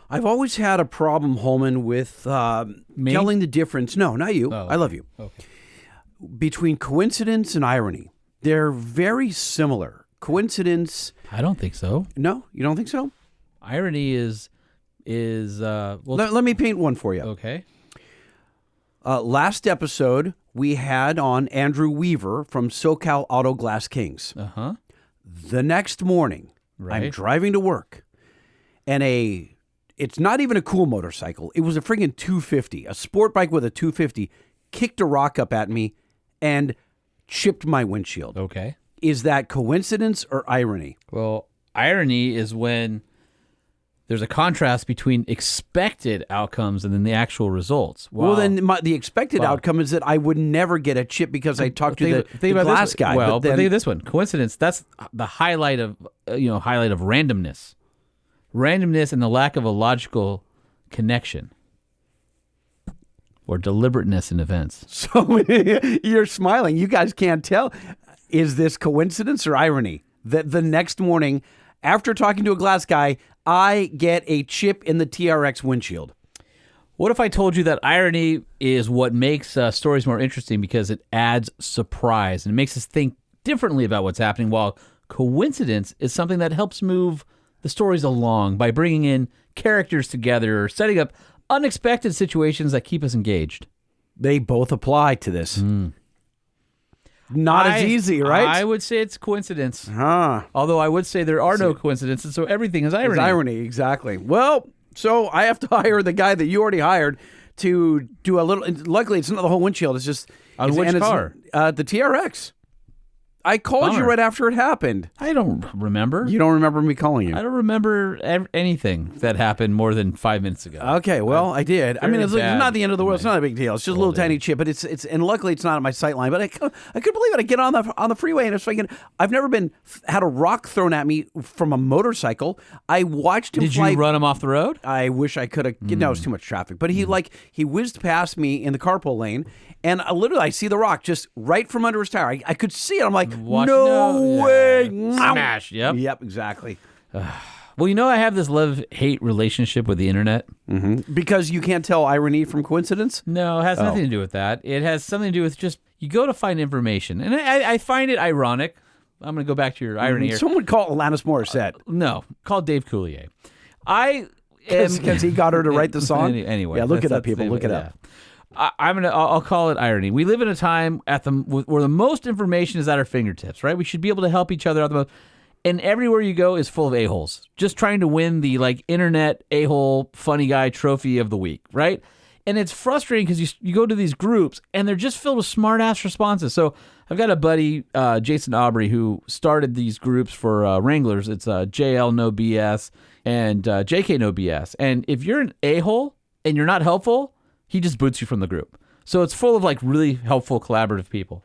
I've always had a problem, Holman, with telling the difference. No, not you. Oh, I love you. Okay. Between coincidence and irony. They're very similar. Coincidence. I don't think so. No, you don't think so? Irony is well. Let me paint one for you. Okay. Last episode, we had on Andrew Weaver from SoCal Auto Glass Kings. Uh-huh. The next morning, I'm Right. driving to work, and it's not even a cool motorcycle. It was a friggin' 250, a sport bike with a 250, kicked a rock up at me and chipped my windshield. Okay. Is that coincidence or irony? Well, irony is when there's a contrast between expected outcomes and then the actual results. Wow. Well, then the expected outcome is that I would never get a chip because I talked to the glass guy. Well, but think of this one. Coincidence, that's the highlight of randomness. Randomness and the lack of a logical connection or deliberateness in events. So you're smiling. You guys can't tell. Is this coincidence or irony? That the next morning, after talking to a glass guy, I get a chip in the TRX windshield. What if I told you that irony is what makes stories more interesting because it adds surprise and it makes us think differently about what's happening, while coincidence is something that helps move the stories along by bringing in characters together or setting up unexpected situations that keep us engaged. They both apply to this. Not as easy, right? I would say it's coincidence. Huh. Although I would say there are no coincidences, so everything is irony. It's irony, exactly. Well, so I have to hire the guy that you already hired to do a little. Luckily, it's not the whole windshield. It's just On which car? The TRX. I called you Bummer. right after it happened. I don't remember. You don't remember me calling you? I don't remember anything that happened more than 5 minutes ago. Okay, well, I did. I mean, it's bad not the end of the world. It's not a big deal. It's just a little tiny chip, but it's and luckily it's not on my sight line. But I couldn't believe it. I get on the freeway and it's like I've never had a rock thrown at me from a motorcycle. I watched him Did fly. you run him off the road? I wish I could have. No, it was too much traffic. But he whizzed past me in the carpool lane, and I see the rock just right from under his tire. I could see it. I'm like, no way! Smash. Yep. Yep. Exactly. Well, I have this love-hate relationship with the internet. Mm-hmm. Because you can't tell irony from coincidence? No, it has nothing to do with that. It has something to do with just, you go to find information. And I find it ironic. I'm going to go back to your irony here. Someone call Alanis Morissette. No, call Dave Coulier. Because he got her to write the song? Anyway. Yeah, look it up, people. Look it up. I'll call it irony. We live in a time where the most information is at our fingertips, right? We should be able to help each other out the most. And everywhere you go is full of a-holes, just trying to win the internet a-hole funny guy trophy of the week, right? And it's frustrating because you go to these groups and they're just filled with smart-ass responses. So I've got a buddy, Jason Aubry, who started these groups for Wranglers. It's JL No BS and JK No BS. And if you're an a-hole and you're not helpful, he just boots you from the group. So it's full of really helpful, collaborative people.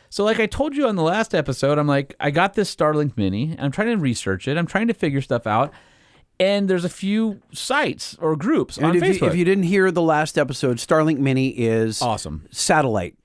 So like I told you on the last episode, I'm like, I got this Starlink Mini, and I'm trying to research it. I'm trying to figure stuff out. And there's a few sites or groups on Facebook. If you didn't hear the last episode, Starlink Mini is awesome. Satellite.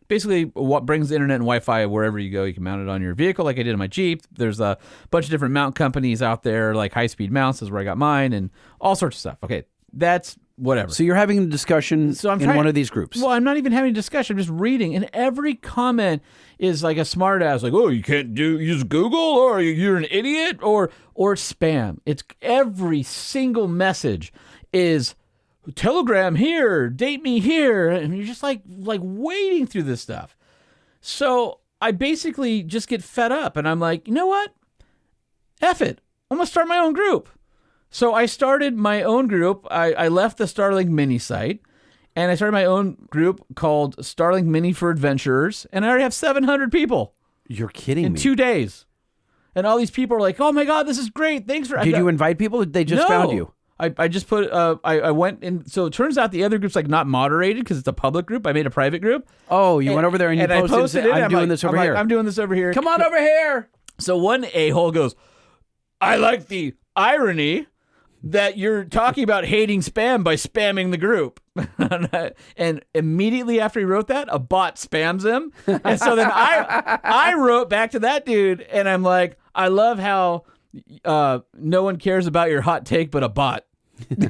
Basically, what brings the internet and Wi-Fi wherever you go. You can mount it on your vehicle like I did in my Jeep. There's a bunch of different mount companies out there, like High Speed Mounts is where I got mine, and all sorts of stuff. Okay, that's whatever. So you're having a discussion in one of these groups. Well, I'm not even having a discussion. I'm just reading, and every comment is like a smart ass, like, oh, you can't use Google, or you're an idiot, or spam. It's every single message is Telegram here, date me here, and you're just like wading through this stuff. So I basically just get fed up, and I'm like, you know what? F it. I'm gonna start my own group. So I started my own group. I left the Starlink Mini site, and I started my own group called Starlink Mini for Adventurers, and I already have 700 people. You're kidding me. In 2 days. And all these people are like, oh my God, this is great. Thanks for... Did you invite people? They just found you? I just put... I went in... So it turns out the other group's not moderated because it's a public group. I made a private group. Oh, you went over there and you posted it. I'm doing this over here. I'm doing this over here. Come on over here. So one a-hole goes, I like the irony that you're talking about hating spam by spamming the group. And immediately after he wrote that, a bot spams him. And so then I wrote back to that dude, and I'm like, I love how no one cares about your hot take but a bot.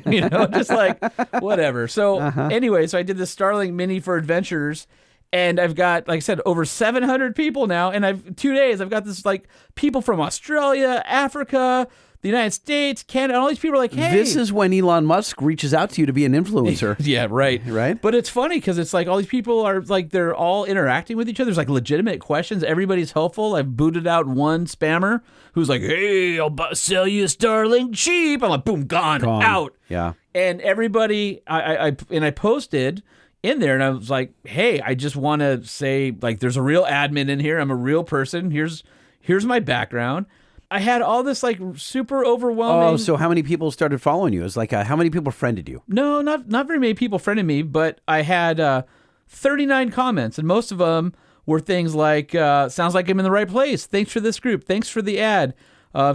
Just like whatever. So anyway, so I did this Starlink Mini for adventurers. And I've got, like I said, over 700 people now. And 2 days, I've got this like people from Australia, Africa, the United States, Canada, and all these people are like, hey. This is when Elon Musk reaches out to you to be an influencer. Yeah, right. Right? But it's funny because it's like all these people are like, they're all interacting with each other. There's like legitimate questions. Everybody's helpful. I've booted out one spammer who's like, hey, I'll sell you a Starlink cheap. I'm like, boom, gone. Out. Yeah. And everybody, I posted in there and I was like, hey, I just want to say, like, there's a real admin in here. I'm a real person. Here's my background. I had all this like super overwhelming. Oh, so how many people started following you? It's like how many people friended you? No, not very many people friended me, but I had 39 comments, and most of them were things like, sounds like I'm in the right place. Thanks for this group. Thanks for the ad.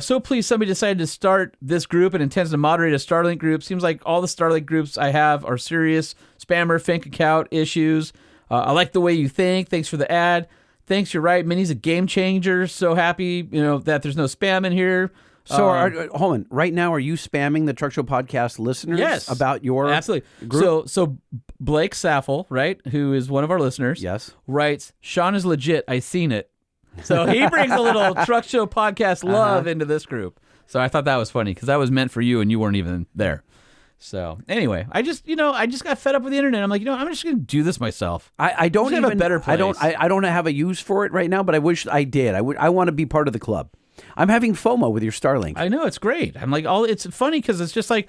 So pleased somebody decided to start this group and intends to moderate a Starlink group. Seems like all the Starlink groups I have are serious spammer, fake account issues. I like the way you think. Thanks for the ad. Thanks, you're right. Mini's a game changer. So happy, that there's no spam in here. So, hold on. Right now, are you spamming the Truck Show Podcast listeners? Yes, about your absolutely group? So Blake Saffel, right, who is one of our listeners, yes, writes, Sean is legit. I seen it. So he brings a little Truck Show Podcast love into this group. So I thought that was funny because that was meant for you, and you weren't even there. So anyway, I just got fed up with the internet. I'm like, I'm just going to do this myself. I don't even have a better place. I don't have a use for it right now, but I wish I did. I want to be part of the club. I'm having FOMO with your Starlink. I know, it's great. I'm like, it's funny because it's just like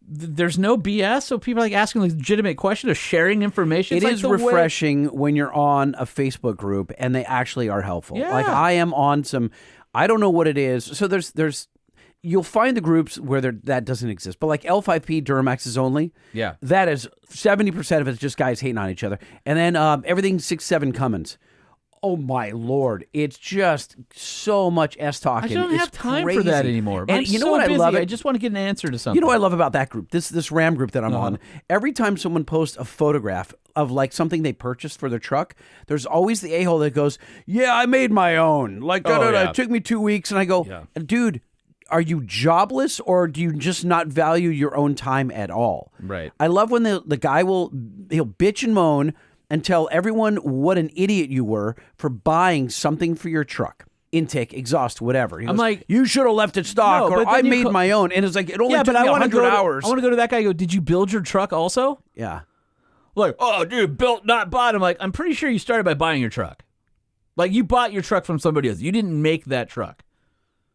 there's no BS. So people are like asking legitimate questions or sharing information. It is refreshing when you're on a Facebook group and they actually are helpful. Yeah. Like I am on some, I don't know what it is. So there's you'll find the groups where that doesn't exist. But like L5P Duramax's only. Yeah. That is 70% of it is just guys hating on each other. And then everything 6-7 Cummins. Oh my Lord. It's just so much S-talking. I don't have time for that anymore. And you know what I love? I just want to get an answer to something. You know what I love about that group? This Ram group that I'm on. Every time someone posts a photograph of like something they purchased for their truck, there's always the a-hole that goes, yeah, I made my own. Like, it took me 2 weeks. And I go, dude, are you jobless or do you just not value your own time at all? Right. I love when the guy he'll bitch and moan and tell everyone what an idiot you were for buying something for your truck. Intake, exhaust, whatever. I'm like, you should have left it stock, or I made my own. And it's like, it only took me 100 hours. I want to go to that guy and go, did you build your truck also? Yeah. Like, oh, dude, built, not bought. I'm like, I'm pretty sure you started by buying your truck. Like, you bought your truck from somebody else. You didn't make that truck.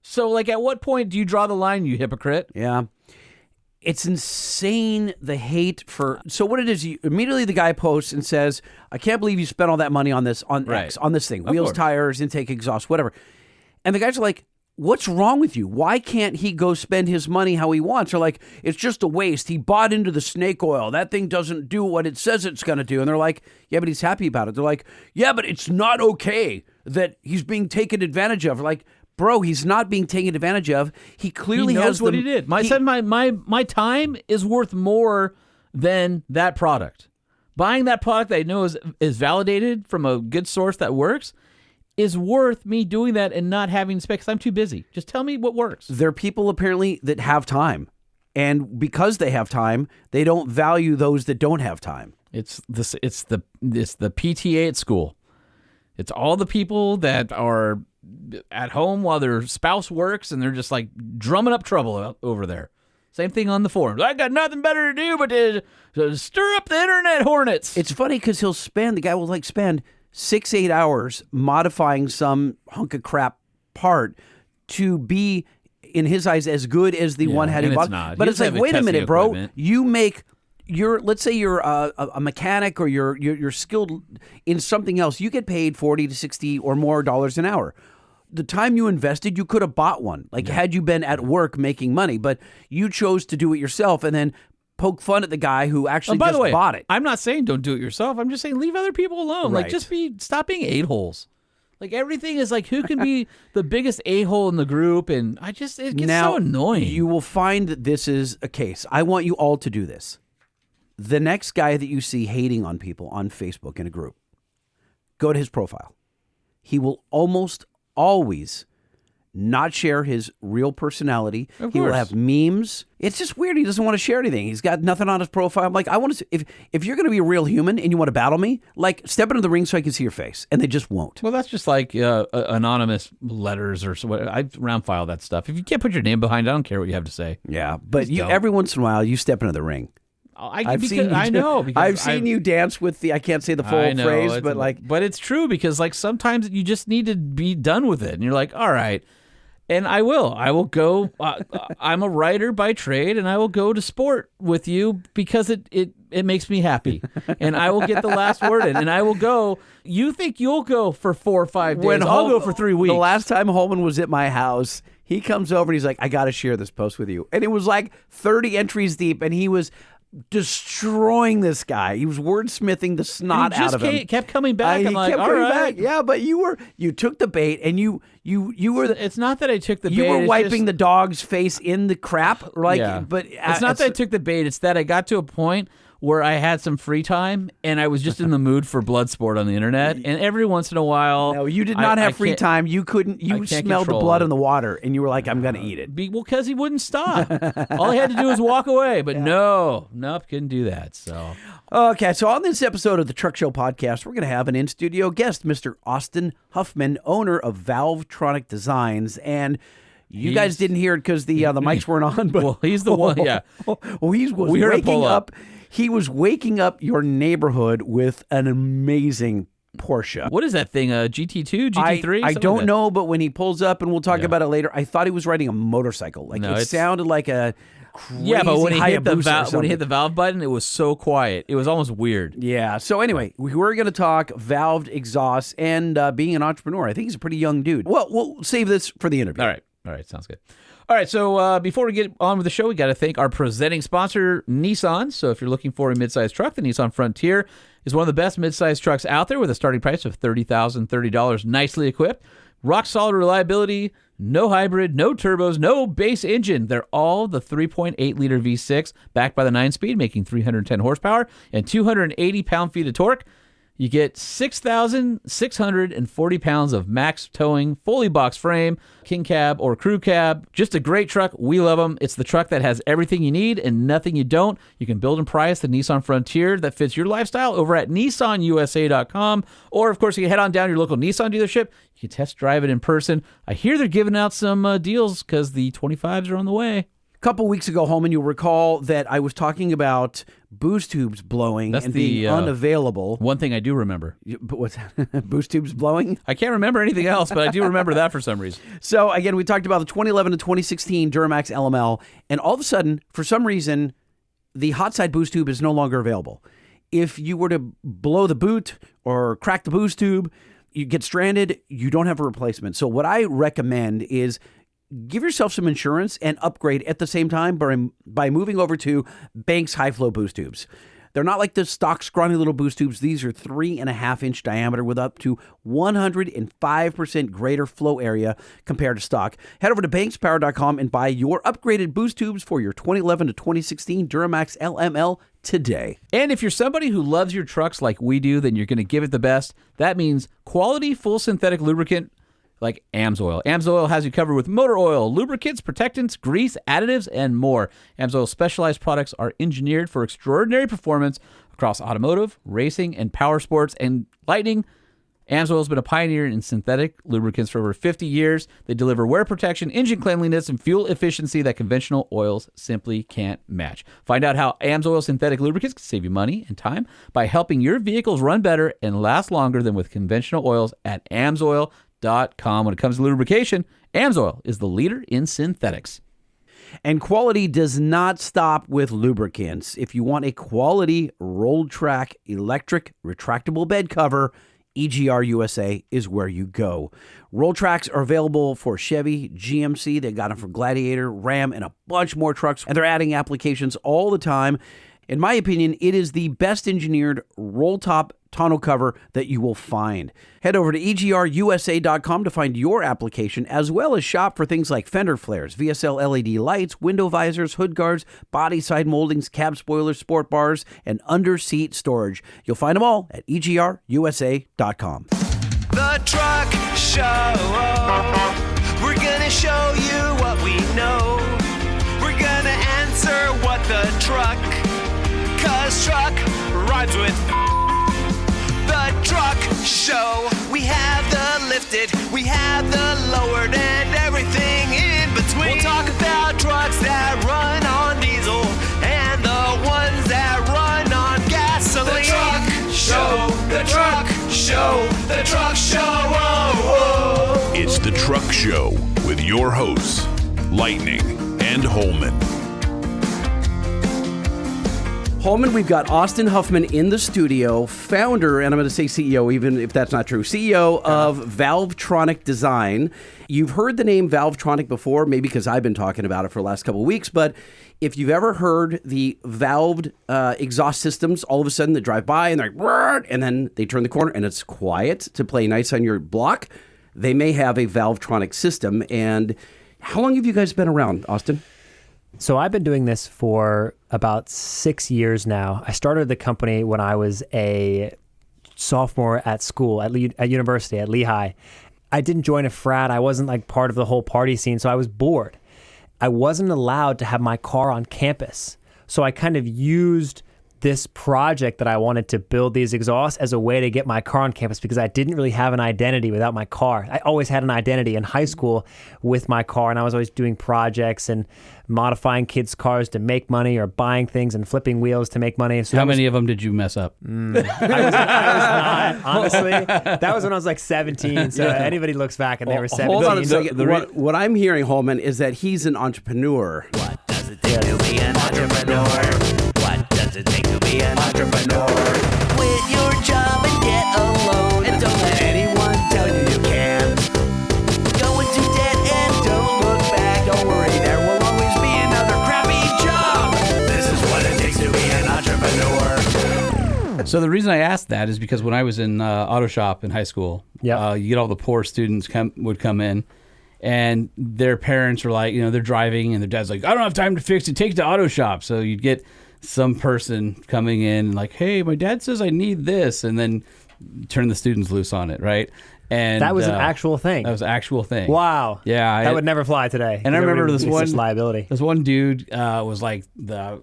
So, like, at what point do you draw the line, you hypocrite? Yeah. It's insane, the hate for... So what it is, immediately the guy posts and says, I can't believe you spent all that money on this, on X, on this thing. Wheels, tires, intake, exhaust, whatever. And the guys are like, what's wrong with you? Why can't he go spend his money how he wants? They're like, it's just a waste. He bought into the snake oil. That thing doesn't do what it says it's going to do. And they're like, yeah, but he's happy about it. They're like, yeah, but it's not okay that he's being taken advantage of. Like, bro, he's not being taken advantage of. He clearly knows has what he did. My time is worth more than that product. Buying that product that I know is validated from a good source that works is worth me doing that and not having specs. I'm too busy. Just tell me what works. There are people apparently that have time, and because they have time, they don't value those that don't have time. It's the PTA at school. It's all the people that are at home while their spouse works and they're just like drumming up trouble over there. Same thing on the forums. I got nothing better to do but to stir up the internet hornets. It's funny because the guy will like spend 6-8 hours modifying some hunk of crap part to be, in his eyes, as good as the one had he bought. Not. But it's like, wait a minute, bro. You make... let's say you're a mechanic or you're skilled in something else. You get paid $40 to $60 or more dollars an hour. The time you invested, you could have bought one. Like had you been at work making money, but you chose to do it yourself and then poke fun at the guy who actually bought it. I'm not saying don't do it yourself. I'm just saying leave other people alone. Right. Like stop being a-holes. Like everything is like, who can be the biggest a-hole in the group? And it gets so annoying. You will find that this is a case. I want you all to do this. The next guy that you see hating on people on Facebook in a group, go to his profile. He will almost always not share his real personality. Of He will course. have memes. It's just weird. He doesn't want to share anything. He's got nothing on his profile. I'm like, I want to. If you're going to be a real human and you want to battle me, like step into the ring so I can see your face, and they just won't. Well, that's just like anonymous letters or so. I round file that stuff. If you can't put your name behind it, I don't care what you have to say. Yeah, but Just don't. every once in a while you step into the ring. I know. Because I've seen you dance with the. I can't say the full I know, phrase, but but it's true because like sometimes you just need to be done with it, and you're like, all right. And I will go. I'm a writer by trade, and I will go to sport with you because it makes me happy, and I will get the last word in, and I will go. You think you'll go for 4 or 5 days? I'll go for 3 weeks. The last time Holman was at my house, he comes over and he's like, "I got to share this post with you," and it was like 30 entries deep, and he was destroying this guy. He was wordsmithing the snot out of him. Kept coming back. He I'm like, kept all coming right. back. Yeah, but you took the bait and you were It's not that I took the bait. you were it's wiping just, the dog's face in the crap. Like, yeah. but it's not that I took the bait. It's that I got to a point where I had some free time and I was just in the mood for blood sport on the internet. And every once in a while, no, you did not have free time. You couldn't. You can't smelled the control blood it. in the water, and you were like, "I'm going to eat it." Because he wouldn't stop. All he had to do was walk away. But nope, couldn't do that. So Okay, so on this episode of the Truck Show podcast, we're going to have an in-studio guest, Mr. Austin Huffman, owner of Valvetronic Designs, and you guys didn't hear it because the mics weren't on. But well, he's the one. Yeah. Well, he was We heard it waking pull up. He was waking up your neighborhood with an amazing Porsche. What is that thing? A GT2, GT3? I Something don't like that. know, but when he pulls up, and we'll talk about it later, I thought he was riding a motorcycle. Like No, it sounded like a crazy Yeah, but when he hit Hayabusa or the valve button, it was so quiet. It was almost weird. Yeah. So anyway, we're going to talk valved exhaust and being an entrepreneur. I think he's a pretty young dude. Well, we'll save this for the interview. All right, sounds good. All right, so before we get on with the show, we got to thank our presenting sponsor, Nissan. So if you're looking for a midsize truck, the Nissan Frontier is one of the best midsize trucks out there with a starting price of $30,030, nicely equipped. Rock solid reliability, no hybrid, no turbos, no base engine. They're all the 3.8-liter V6 backed by the 9-speed, making 310 horsepower and 280 pound-feet of torque. You get 6,640 pounds of max towing, fully boxed frame, king cab or crew cab. Just a great truck. We love them. It's the truck that has everything you need and nothing you don't. You can build and price the Nissan Frontier that fits your lifestyle over at nissanusa.com. Or, of course, you can head on down to your local Nissan dealership. You can test drive it in person. I hear they're giving out some deals because the 25s are on the way. A couple weeks ago, Holman, you'll recall that I was talking about boost tubes blowing That's and the, being unavailable. One thing I do remember. But what's boost tubes blowing? I can't remember anything else, but I do remember that for some reason. So again, we talked about the 2011 to 2016 Duramax LML, and all of a sudden, for some reason, the hot side boost tube is no longer available. If you were to blow the boot or crack the boost tube, you get stranded, you don't have a replacement. So what I recommend is give yourself some insurance and upgrade at the same time by moving over to Banks high flow boost tubes. They're not like the stock scrawny little boost tubes. These are 3.5-inch diameter with up to 105% greater flow area compared to stock. Head over to bankspower.com and buy your upgraded boost tubes for your 2011 to 2016 Duramax LML today. And if you're somebody who loves your trucks like we do, then you're going to give it the best. That means quality full synthetic lubricant like AMSOIL. AMSOIL has you covered with motor oil, lubricants, protectants, grease, additives, and more. AMSOIL's specialized products are engineered for extraordinary performance across automotive, racing, and power sports and lighting. AMSOIL has been a pioneer in synthetic lubricants for over 50 years. They deliver wear protection, engine cleanliness, and fuel efficiency that conventional oils simply can't match. Find out how AMSOIL synthetic lubricants can save you money and time by helping your vehicles run better and last longer than with conventional oils at AMSOIL.com. When it comes to lubrication, AMSOIL is the leader in synthetics. And quality does not stop with lubricants. If you want a quality roll track electric retractable bed cover, EGR USA is where you go. Roll tracks are available for Chevy, GMC. They got them for Gladiator, Ram, and a bunch more trucks. And they're adding applications all the time. In my opinion, it is the best engineered roll top tonneau cover that you will find. Head over to EGRUSA.com to find your application, as well as shop for things like fender flares, VSL LED lights, window visors, hood guards, body side moldings, cab spoilers, sport bars, and under seat storage. You'll find them all at EGRUSA.com. The Truck Show. We're gonna show you what we know. We're gonna answer what the truck, 'cause truck rhymes with the truck show. We have the lifted, we have the lowered, and everything in between. We'll talk about trucks that run on diesel and the ones that run on gasoline. The truck show, the truck show, the truck show. Oh, oh. It's the Truck Show with your hosts, Lightning and Holman. Holman, we've got Austin Huffman in the studio, founder, and I'm going to say CEO, even if that's not true, CEO of Valvetronic Design. You've heard the name Valvetronic before, maybe because I've been talking about it for the last couple of weeks, but if you've ever heard the valved exhaust systems, all of a sudden they drive by and they're like, and then they turn the corner and it's quiet to play nice on your block, they may have a Valvetronic system. And how long have you guys been around, Austin? So I've been doing this for about 6 years now. I started the company when I was a sophomore at school, at university, at Lehigh. I didn't join a frat. I wasn't like part of the whole party scene, so I was bored. I wasn't allowed to have my car on campus. So I kind of used this project that I wanted to build these exhausts as a way to get my car on campus because I didn't really have an identity without my car. I always had an identity in high school with my car, and I was always doing projects and modifying kids' cars to make money or buying things and flipping wheels to make money. So How many of them did you mess up? I was not, honestly. That was when I was like 17, so anybody looks back and they were 17. Hold on a second. What I'm hearing, Holman, is that he's an entrepreneur. What does it take to be an entrepreneur? What does it take to be an entrepreneur? Quit your job and get a loan, and don't let anyone tell you you can't. Go into debt and don't look back. Don't worry, there will always be another crappy job. This is what it takes to be an entrepreneur. So the reason I asked that is because when I was in auto shop in high school, Yep. you get all the poor students would come in, and their parents were like, they're driving, and their dad's like, I don't have time to fix it. Take it to auto shop. So you'd get some person coming in and like, hey, my dad says I need this, and then turn the students loose on it, right? And That was an actual thing. That was an actual thing. Wow. Yeah, that would never fly today. And I remember this one liability. This one dude was like the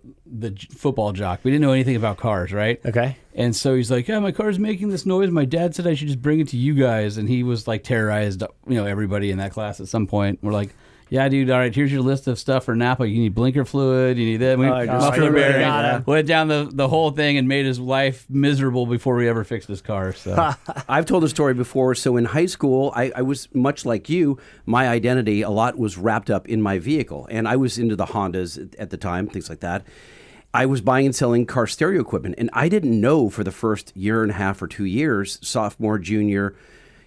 football jock. We didn't know anything about cars, right? Okay. And so he's like, yeah, my car's making this noise. My dad said I should just bring it to you guys. And he was like terrorized, everybody in that class at some point. We're like, yeah, dude, all right, here's your list of stuff for Napa. You need blinker fluid, you need that. Muffler bearing. Went down the whole thing and made his life miserable before we ever fixed his car. So I've told the story before. So in high school, I was much like you. My identity, a lot was wrapped up in my vehicle. And I was into the Hondas at the time, things like that. I was buying and selling car stereo equipment. And I didn't know for the first year and a half or 2 years, sophomore, junior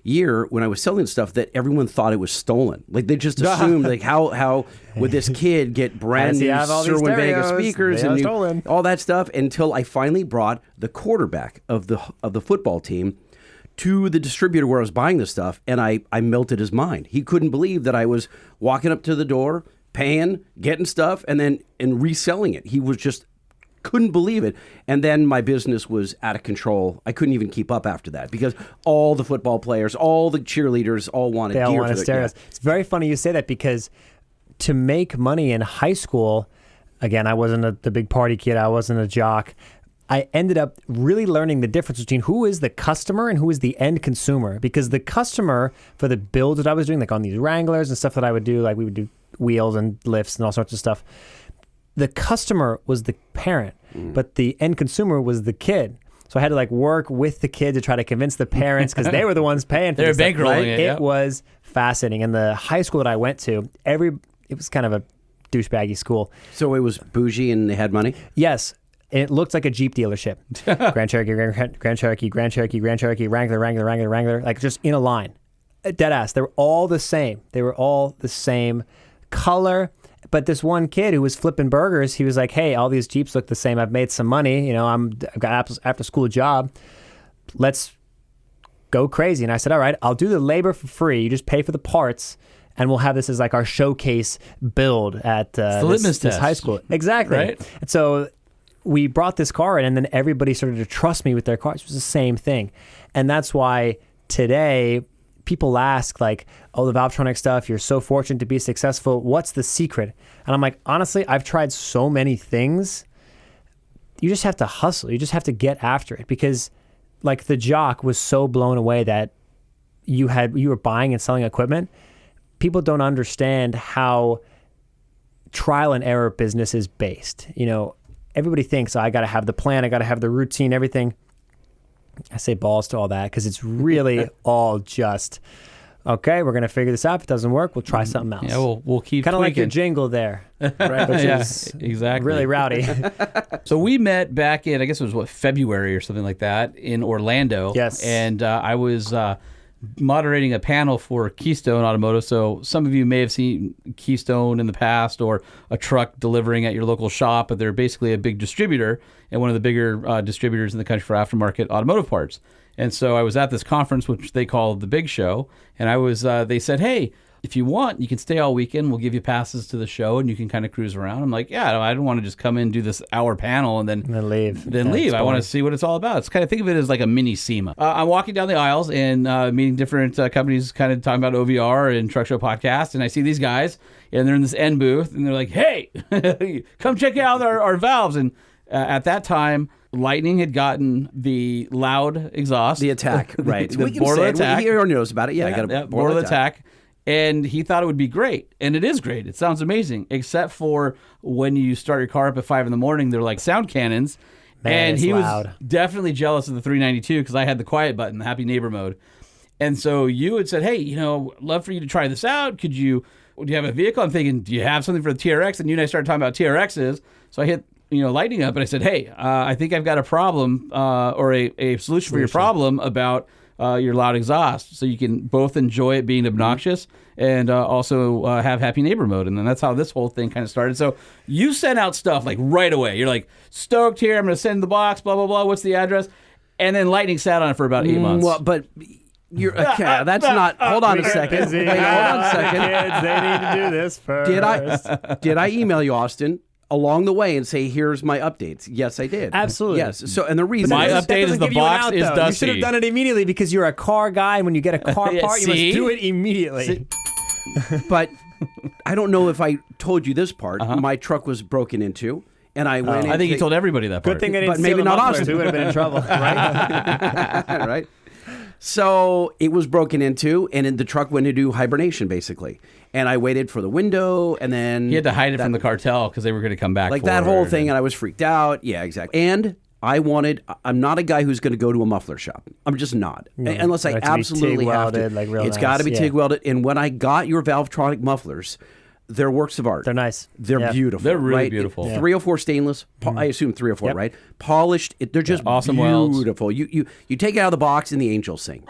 year, when I was selling stuff, that everyone thought it was stolen. Like they just assumed, like how would this kid get brand new Sherwin-Vega speakers and all that stuff, until I finally brought the quarterback of the football team to the distributor where I was buying the stuff, and I melted his mind. He couldn't believe that I was walking up to the door, paying, getting stuff, and reselling it. He was just couldn't believe it. And then my business was out of control. I couldn't even keep up after that because all the football players, all the cheerleaders all wanted gear. They all wanted stereos. It's very funny you say that because to make money in high school, again, I wasn't the big party kid. I wasn't a jock. I ended up really learning the difference between who is the customer and who is the end consumer, because the customer for the builds that I was doing, like on these Wranglers and stuff that I would do, like we would do wheels and lifts and all sorts of stuff. The customer was the parent, but the end consumer was the kid. So I had to work with the kid to try to convince the parents because they were the ones paying for They're this stuff, bankrolling right? it. It was fascinating. And the high school that I went to, it was kind of a douchebaggy school. So it was bougie and they had money? Yes. It looked like a Jeep dealership. Grand Cherokee, Grand Cherokee, Grand Cherokee, Grand Cherokee, Wrangler, like just in a line. Dead ass. They were all the same. They were all the same color. But this one kid who was flipping burgers, he was like, hey, all these Jeeps look the same. I've made some money. I've got an after school job. Let's go crazy. And I said, all right, I'll do the labor for free. You just pay for the parts. And we'll have this as like our showcase build at this high school. Exactly. Right? And so we brought this car in, and then everybody started to trust me with their cars. It was the same thing. And that's why today people ask like, oh, the Valvetronic stuff, you're so fortunate to be successful. What's the secret? And I'm like, honestly, I've tried so many things. You just have to hustle. You just have to get after it, because like the Jock was so blown away that you were buying and selling equipment. People don't understand how trial and error business is based. You know, everybody thinks, I got to have the plan, I got to have the routine, everything. I say balls to all that, because it's really all just, okay, we're going to figure this out. If it doesn't work, we'll try something else. Yeah, we'll keep kind of like your tweaking. jingle there, right? Which is exactly. really rowdy. So we met back in, I guess it was February or something like that, in Orlando. Yes. And I was moderating a panel for Keystone Automotive. So some of you may have seen Keystone in the past, or a truck delivering at your local shop, but they're basically a big distributor and one of the bigger distributors in the country for aftermarket automotive parts. And so I was at this conference, which they call the Big Show, and I was. They said, "Hey, if you want, you can stay all weekend. We'll give you passes to the show, and you can kind of cruise around." I'm like, "Yeah, I don't want to just come in and do this hour panel and then leave. leave. I want to see what it's all about." It's kind of, think of it as like a mini SEMA. I'm walking down the aisles and meeting different companies, kind of talking about OVR and Truck Show Podcast, and I see these guys, and they're in this end booth, and they're like, "Hey, come check out our valves." And at that time, Lightning had gotten the loud exhaust. The attack, right. The We can Borla say it. attack. He already knows about it. Yeah, I got a Borla attack. And he thought it would be great. And it is great. It sounds amazing. Except for when you start your car up at 5 a.m, they're like sound cannons. Man, and it's he loud. was definitely jealous of the 392 because I had the quiet button, the happy neighbor mode. And so you had said, "Hey, love for you to try this out. Do you have a vehicle?" I'm thinking, do you have something for the TRX? And you and I started talking about TRXs. So I hit Lightning up, and I said, "Hey, I think I've got a problem or a solution for your problem about your loud exhaust, so you can both enjoy it being obnoxious and also have happy neighbor mode." And then that's how this whole thing kind of started. So you sent out stuff like right away. You're like, "Stoked here. I'm going to send the box. Blah blah blah. What's the address?" And then Lightning sat on it for about 8 months. Well, but you're okay. That's not. Hold on a second. Wait, hold on a second. Kids, they need to do this first. Did I email you, Austin, along the way and say, "Here's my updates"? Yes, I did. Absolutely. Yes. So, and the reason My is, update is the box is You should dusty. have done it immediately, because you're a car guy, and when you get a car part, you See? must do it immediately. but I don't know if I told you this part. My truck was broken into, and I went. I think you told everybody that part. Good thing I didn't But maybe steal the not mufflers. Austin. We would have been in trouble, right? right? So it was broken into, and the truck went into hibernation, basically. And I waited for the window, and then He had to hide it from the cartel because they were going to come back. like for that it. whole thing, and I was freaked out. Yeah, exactly. And I'm not a guy who's going to go to a muffler shop. I'm just not, unless I It has to be absolutely have to. TIG-welded, like real It's got to nice, be yeah. TIG welded. And when I got your Valvetronic mufflers, they're works of art. They're nice. They're Yeah. beautiful. They're really right? beautiful. Yeah. 304 stainless. I assume 304, Yep. right? Polished. They're just awesome welds. beautiful. You take it out of the box, and the angels sing.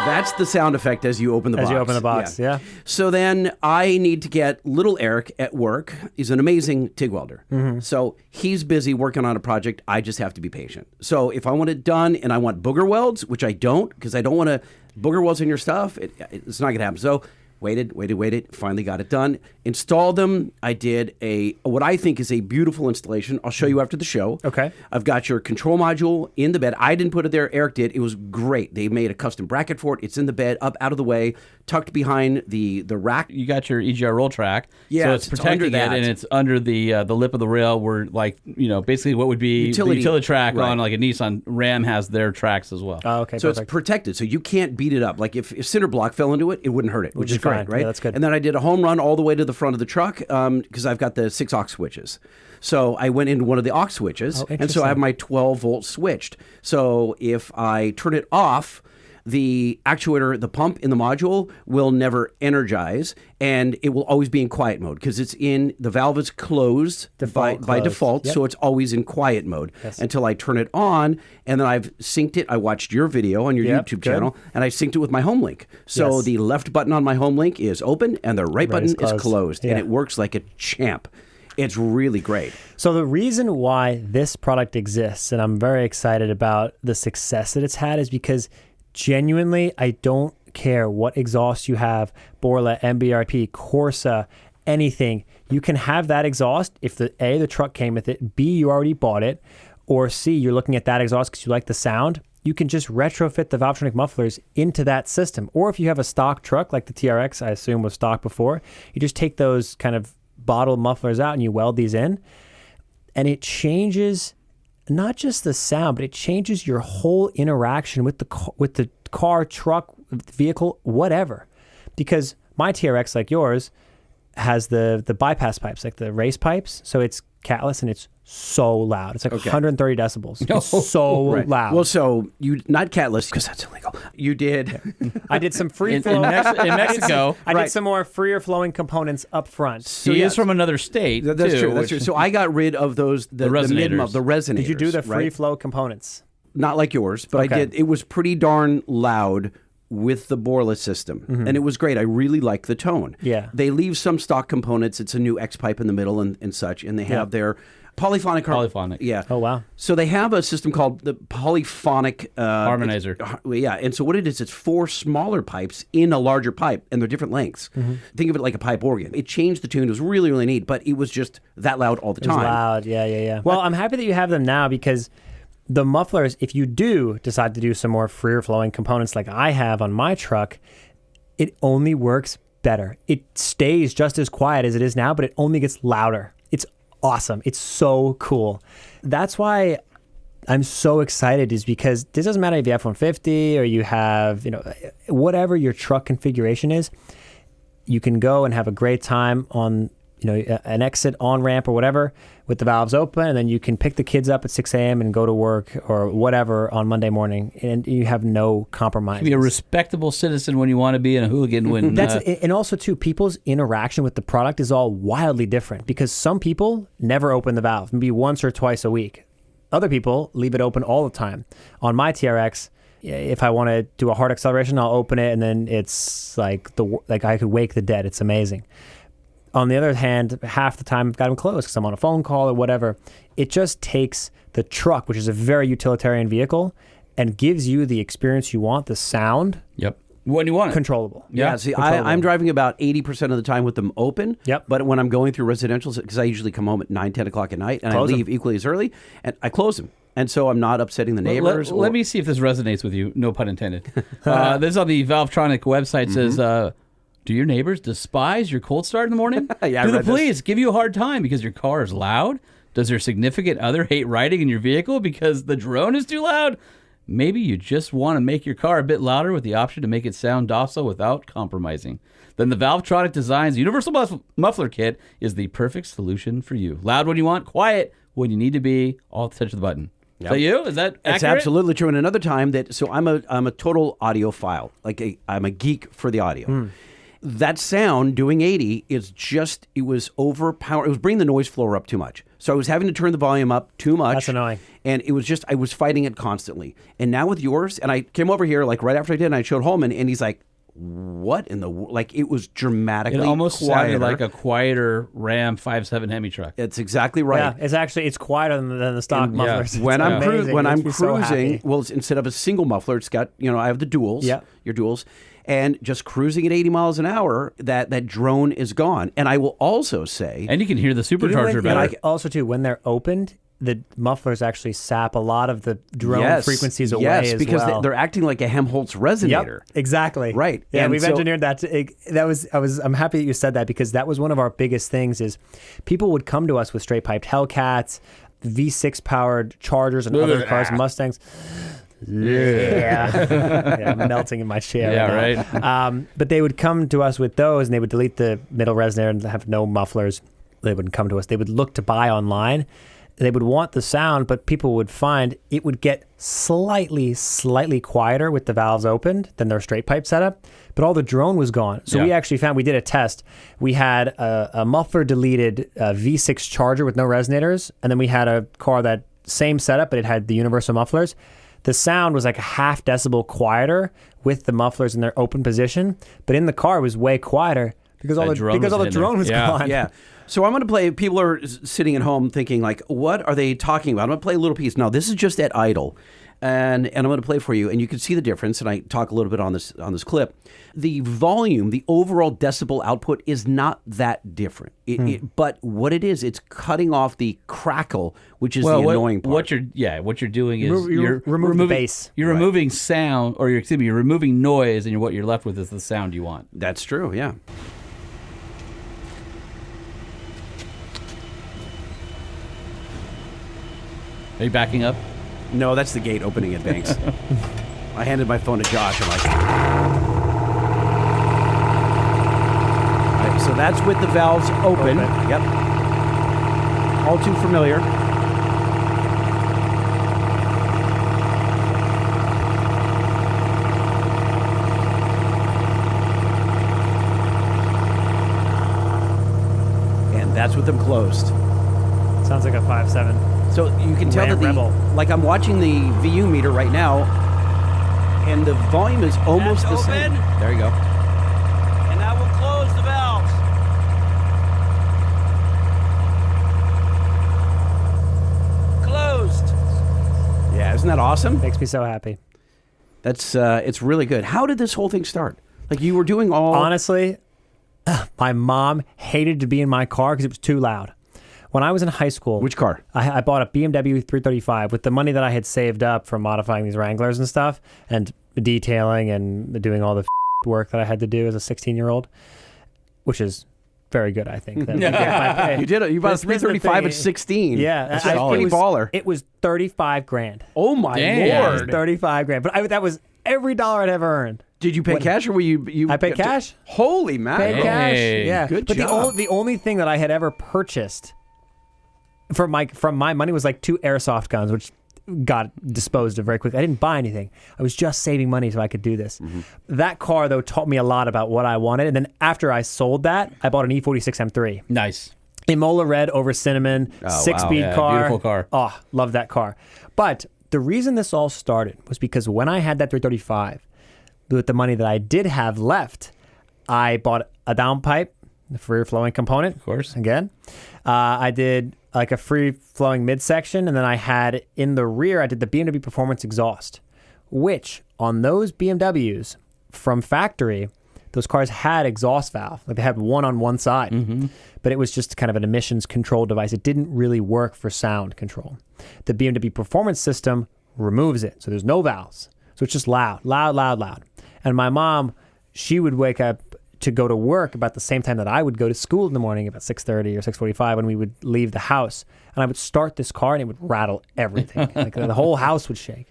That's the sound effect as you open the box. As you open the box, yeah. So then I need to get little Eric at work. He's an amazing TIG welder. So he's busy working on a project. I just have to be patient. So if I want it done and I want booger welds, which I don't, because I don't want to booger welds in your stuff, it's not going to happen. So waited, finally got it done. Installed them. I did what I think is a beautiful installation. I'll show you after the show. Okay. I've got your control module in the bed. I didn't put it there. Eric did. It was great. They made a custom bracket for it. It's in the bed, up out of the way, tucked behind the rack. You got your EGR roll track. Yeah, so it's it's protecting under it, that. and it's under the lip of the rail where, like, basically what would be Utility. the utility track Right. on like a Nissan. Ram has their tracks as well. Oh, okay, So perfect. it's protected, so you can't beat it up. Like if cinder block fell into it, it wouldn't hurt it, which be is great, fine. right? Yeah, that's good. And then I did a home run all the way to the front of the truck because I've got the 6 aux switches. So I went into one of the aux switches, and so I have my 12-volt switched. So if I turn it off, the actuator, the pump in the module will never energize, and it will always be in quiet mode because the valve is closed by closed. default, Yep. so it's always in quiet mode until I turn it on, and then I've synced it. I watched your video on your Yep, YouTube good. channel, and I synced it with my home link. So Yes. the left button on my home link is open, and the right button is is closed, and Yeah. it works like a champ. It's really great. So the reason why this product exists, and I'm very excited about the success that it's had, is because genuinely, I don't care what exhaust you have, Borla, MBRP, Corsa, anything. You can have that exhaust if the truck came with it, B, you already bought it, or C, you're looking at that exhaust because you like the sound. you can just retrofit the Valvetronic mufflers into that system. Or if you have a stock truck like the TRX, I assume was stock before, you just take those kind of bottle mufflers out and you weld these in, and it changes not just the sound, but it changes your whole interaction with the car, truck, vehicle, whatever. Because my TRX, like yours, has the bypass pipes, like the race pipes, so it's catless and it's so loud. It's like 130 decibels. It's so loud. Well, so you not catless because that's illegal. You did. I did some free flow in Mexico. I did some more freer flowing components up front. So he is from another state. That's too, true. That's true. So I got rid of those the resonators. The resonators. Did you do the free flow components? Not like yours, but I did. It was pretty darn loud with the boreless system, and it was great. I really like the tone. Yeah. They leave some stock components. It's a new X pipe in the middle and such, and they have their polyphonic. Yeah. Oh, wow. So they have a system called the polyphonic harmonizer. Yeah, and so what it is, it's 4 smaller pipes in a larger pipe, and they're different lengths. Think of it like a pipe organ. It changed the tune. It was really, really neat, but it was just that loud all the time. It was loud, yeah. Well, I'm happy that you have them now because the mufflers, if you do decide to do some more freer flowing components like I have on my truck, it only works better. It stays just as quiet as it is now, but it only gets louder. It's awesome. It's so cool. That's why I'm so excited, is because this doesn't matter if you have F-150 or you have, whatever your truck configuration is, you can go and have a great time on, an exit on-ramp or whatever with the valves open, and then you can pick the kids up at 6 a.m. and go to work or whatever on Monday morning, and you have no compromise. Be a respectable citizen when you want to be, and a hooligan when... And also, too, people's interaction with the product is all wildly different because some people never open the valve, maybe once or twice a week. Other people leave it open all the time. On my TRX, if I want to do a hard acceleration, I'll open it, and then it's like I could wake the dead. It's amazing. On the other hand, half the time I've got them closed because I'm on a phone call or whatever. It just takes the truck, which is a very utilitarian vehicle, and gives you the experience you want, the sound. Yep. When you want it. Controllable. Yeah, see, I'm driving about 80% of the time with them open. Yep. But when I'm going through residential, because I usually come home at 9, 10 o'clock at night, and I leave equally as early, and I close them. And so I'm not upsetting the neighbors. Let me see if this resonates with you. No pun intended. This on the Valvetronic website says... do your neighbors despise your cold start in the morning? Yeah, do the police give you a hard time because your car is loud? Does your significant other hate riding in your vehicle because the drone is too loud? Maybe you just want to make your car a bit louder with the option to make it sound docile without compromising. Then the Valvetronic Designs Universal Muffler Kit is the perfect solution for you. Loud when you want, quiet when you need to be, all at the touch of the button. Is that you? Is that accurate? It's absolutely true. And another time so I'm a total audiophile. I'm a geek for the audio. That sound doing 80 it was overpowering. It was bringing the noise floor up too much. So I was having to turn the volume up too much. That's annoying. And it was I was fighting it constantly. And now with yours, and I came over here right after I did, and I showed Holman, and he's like, what in the, it was dramatically It almost quieter. sounded like a quieter Ram 5.7 Hemi truck. It's exactly right. Yeah, it's quieter than the stock mufflers. When I'm cruising, so happy. well, instead of a single muffler, it's got, I have the duals, your duals. And just cruising at 80 miles an hour, that drone is gone. And I will also say... And you can hear the supercharger better. Also, too, when they're opened, the mufflers actually sap a lot of the drone frequencies away as well. Yes, because they're acting like a Helmholtz resonator. Yep, exactly. Right. Yeah, and we've engineered that. I'm happy that you said that because that was one of our biggest things is people would come to us with straight piped Hellcats, V6 powered Chargers and other cars, Mustangs. Yeah, I'm melting in my chair. Yeah, right. But they would come to us with those, and they would delete the middle resonator and have no mufflers. They wouldn't come to us. They would look to buy online. They would want the sound, but people would find it would get slightly quieter with the valves opened than their straight pipe setup, but all the drone was gone. So we actually found, we did a test. We had a muffler deleted V6 Charger with no resonators, and then we had a car that same setup, but it had the universal mufflers. The sound was like a half decibel quieter with the mufflers in their open position, but in the car it was way quieter because all the drone was gone. Yeah. So I'm going to play, people are sitting at home thinking what are they talking about? I'm going to play a little piece. Now, this is just at idle. and I'm going to play for you, and you can see the difference. And I talk a little bit on this clip. The volume, the overall decibel output is not that different. But what it is, it's cutting off the crackle, which is the annoying part. What you're doing is you're removing the bass. You're removing sound, or you're removing noise, and what you're left with is the sound you want. That's true. Yeah. Are you backing up? No, that's the gate opening at Banks. I handed my phone to Josh. I'm like, all right, so that's with the valves open. Yep. All too familiar. And that's with them closed. Sounds like a 5.7. So you can tell that like I'm watching the VU meter right now, and the volume is almost the same. There you go. And now we'll close the valves. Closed. Yeah, isn't that awesome? Makes me so happy. That's it's really good. How did this whole thing start? Like you were doing all Honestly, my mom hated to be in my car because it was too loud. When I was in high school... Which car? I bought a BMW 335 with the money that I had saved up from modifying these Wranglers and stuff, and detailing and doing all the work that I had to do as a 16-year-old, which is very good, I think. You did it. You bought a 335 at 16. Yeah. That's a pretty baller. It was $35,000. Oh, my Lord. $35,000. But that was every dollar I'd ever earned. Did you pay cash or were you I paid cash. Holy man. Paid cash. Yeah. Good but job. the only thing that I had ever purchased from my money was like 2 airsoft guns, which got disposed of very quickly. I didn't buy anything. I was just saving money so I could do this. That car, though, taught me a lot about what I wanted. And then after I sold that, I bought an E46 M3. Nice. Imola red over cinnamon, 6-speed car. Beautiful car. Oh, love that car. But the reason this all started was because when I had that 335, with the money that I did have left, I bought a downpipe, the free-flowing component. Of course. Again. I did like a free-flowing midsection, and then I had in the rear, I did the BMW Performance exhaust, which on those BMWs from factory, those cars had exhaust valve. Like they had one on one side, but it was just kind of an emissions control device. It didn't really work for sound control. The BMW Performance system removes it, so there's no valves. So it's just loud, loud, loud, loud. And my mom, she would wake up to go to work about the same time that I would go to school in the morning, about 6:30 or 6:45, when we would leave the house. And I would start this car and it would rattle everything. Like the whole house would shake.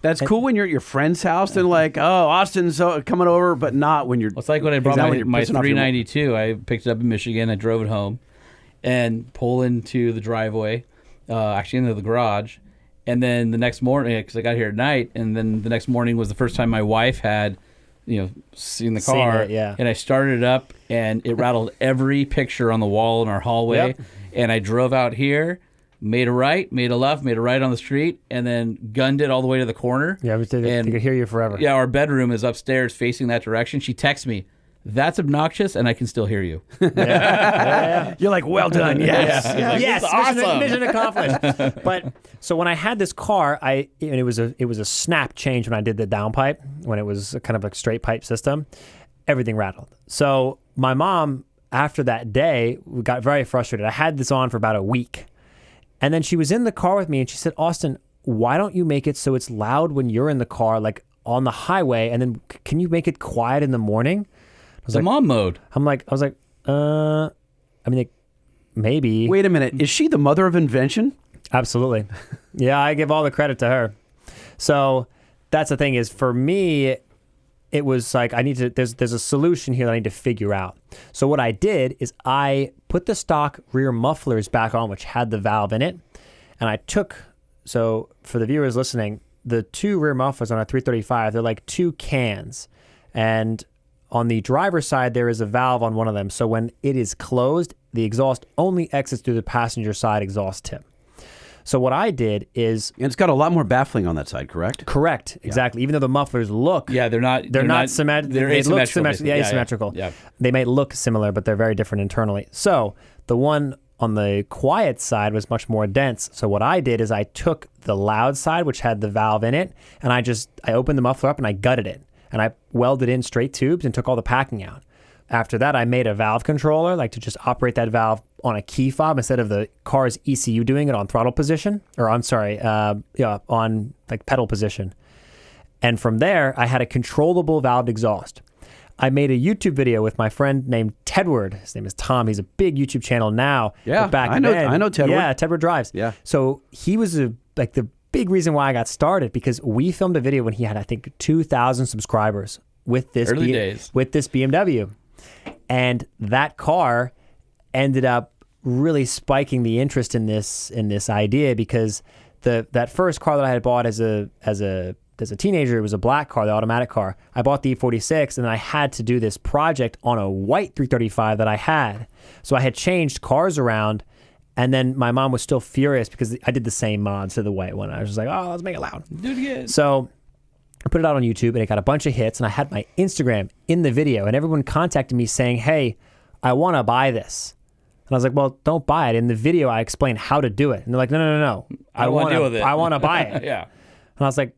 That's cool when you're at your friend's house and like, oh, Austin's coming over, but not when you're... Well, it's like when I brought Exactly, my you're pissing off your 392. I picked it up in Michigan. I drove it home and pull into the driveway, actually into the garage. And then the next morning, because I got here at night, and then the next morning was the first time my wife had, seen the car. Seen it, yeah. And I started it up, and it rattled every picture on the wall in our hallway. Yep. And I drove out here, made a right, made a left, made a right on the street, and then gunned it all the way to the corner. Yeah, they could hear you forever. Yeah, our bedroom is upstairs facing that direction. She texts me, "That's obnoxious, and I can still hear you." You're like, well done, yes. Yes, awesome. mission accomplished. But so when I had this car, it was a snap change when I did the downpipe, when it was kind of a straight pipe system. Everything rattled. So my mom, after that day, got very frustrated. I had this on for about a week. And then she was in the car with me and she said, "Austin, why don't you make it so it's loud when you're in the car, like on the highway, and then can you make it quiet in the morning?" It's mom mode. I was like, maybe. Wait a minute. Is she the mother of invention? Absolutely. Yeah, I give all the credit to her. So that's the thing is, for me, it was like there's a solution here that I need to figure out. So what I did is I put the stock rear mufflers back on, which had the valve in it. And so for the viewers listening, the 2 rear mufflers on a 335, they're like 2 cans. And on the driver's side, there is a valve on one of them. So when it is closed, the exhaust only exits through the passenger side exhaust tip. So what I did is... And it's got a lot more baffling on that side, correct? Correct, exactly. Even though the mufflers look... Yeah, they're not symmetrical. They're They look asymmetrical. asymmetrical. Yeah. They may look similar, but they're very different internally. So the one on the quiet side was much more dense. So what I did is I took the loud side, which had the valve in it, and I opened the muffler up and I gutted it. And I welded in straight tubes and took all the packing out. After that, I made a valve controller, like to just operate that valve on a key fob instead of the car's ECU doing it on throttle position, or on like pedal position. And from there, I had a controllable valved exhaust. I made a YouTube video with my friend named Tedward. His name is Tom. He's a big YouTube channel now. Yeah, but back I know Tedward. Yeah, Tedward drives. Yeah. So he was the big reason why I got started, because we filmed a video when he had, I think, 2,000 subscribers with this with this BMW. And that car ended up really spiking the interest in this idea, because that first car that I had bought as a teenager, it was a black car, the automatic car. I bought the E46, and I had to do this project on a white 335 that I had. So I had changed cars around, and then my mom was still furious because I did the same mods to the white one. I was just like, oh, let's make it loud. Do it again. So I put it out on YouTube, and it got a bunch of hits, and I had my Instagram in the video, and everyone contacted me saying, hey, I want to buy this. And I was like, well, don't buy it. In the video, I explained how to do it. And they're like, no. I want to deal with it. I want to buy it. Yeah. And I was like,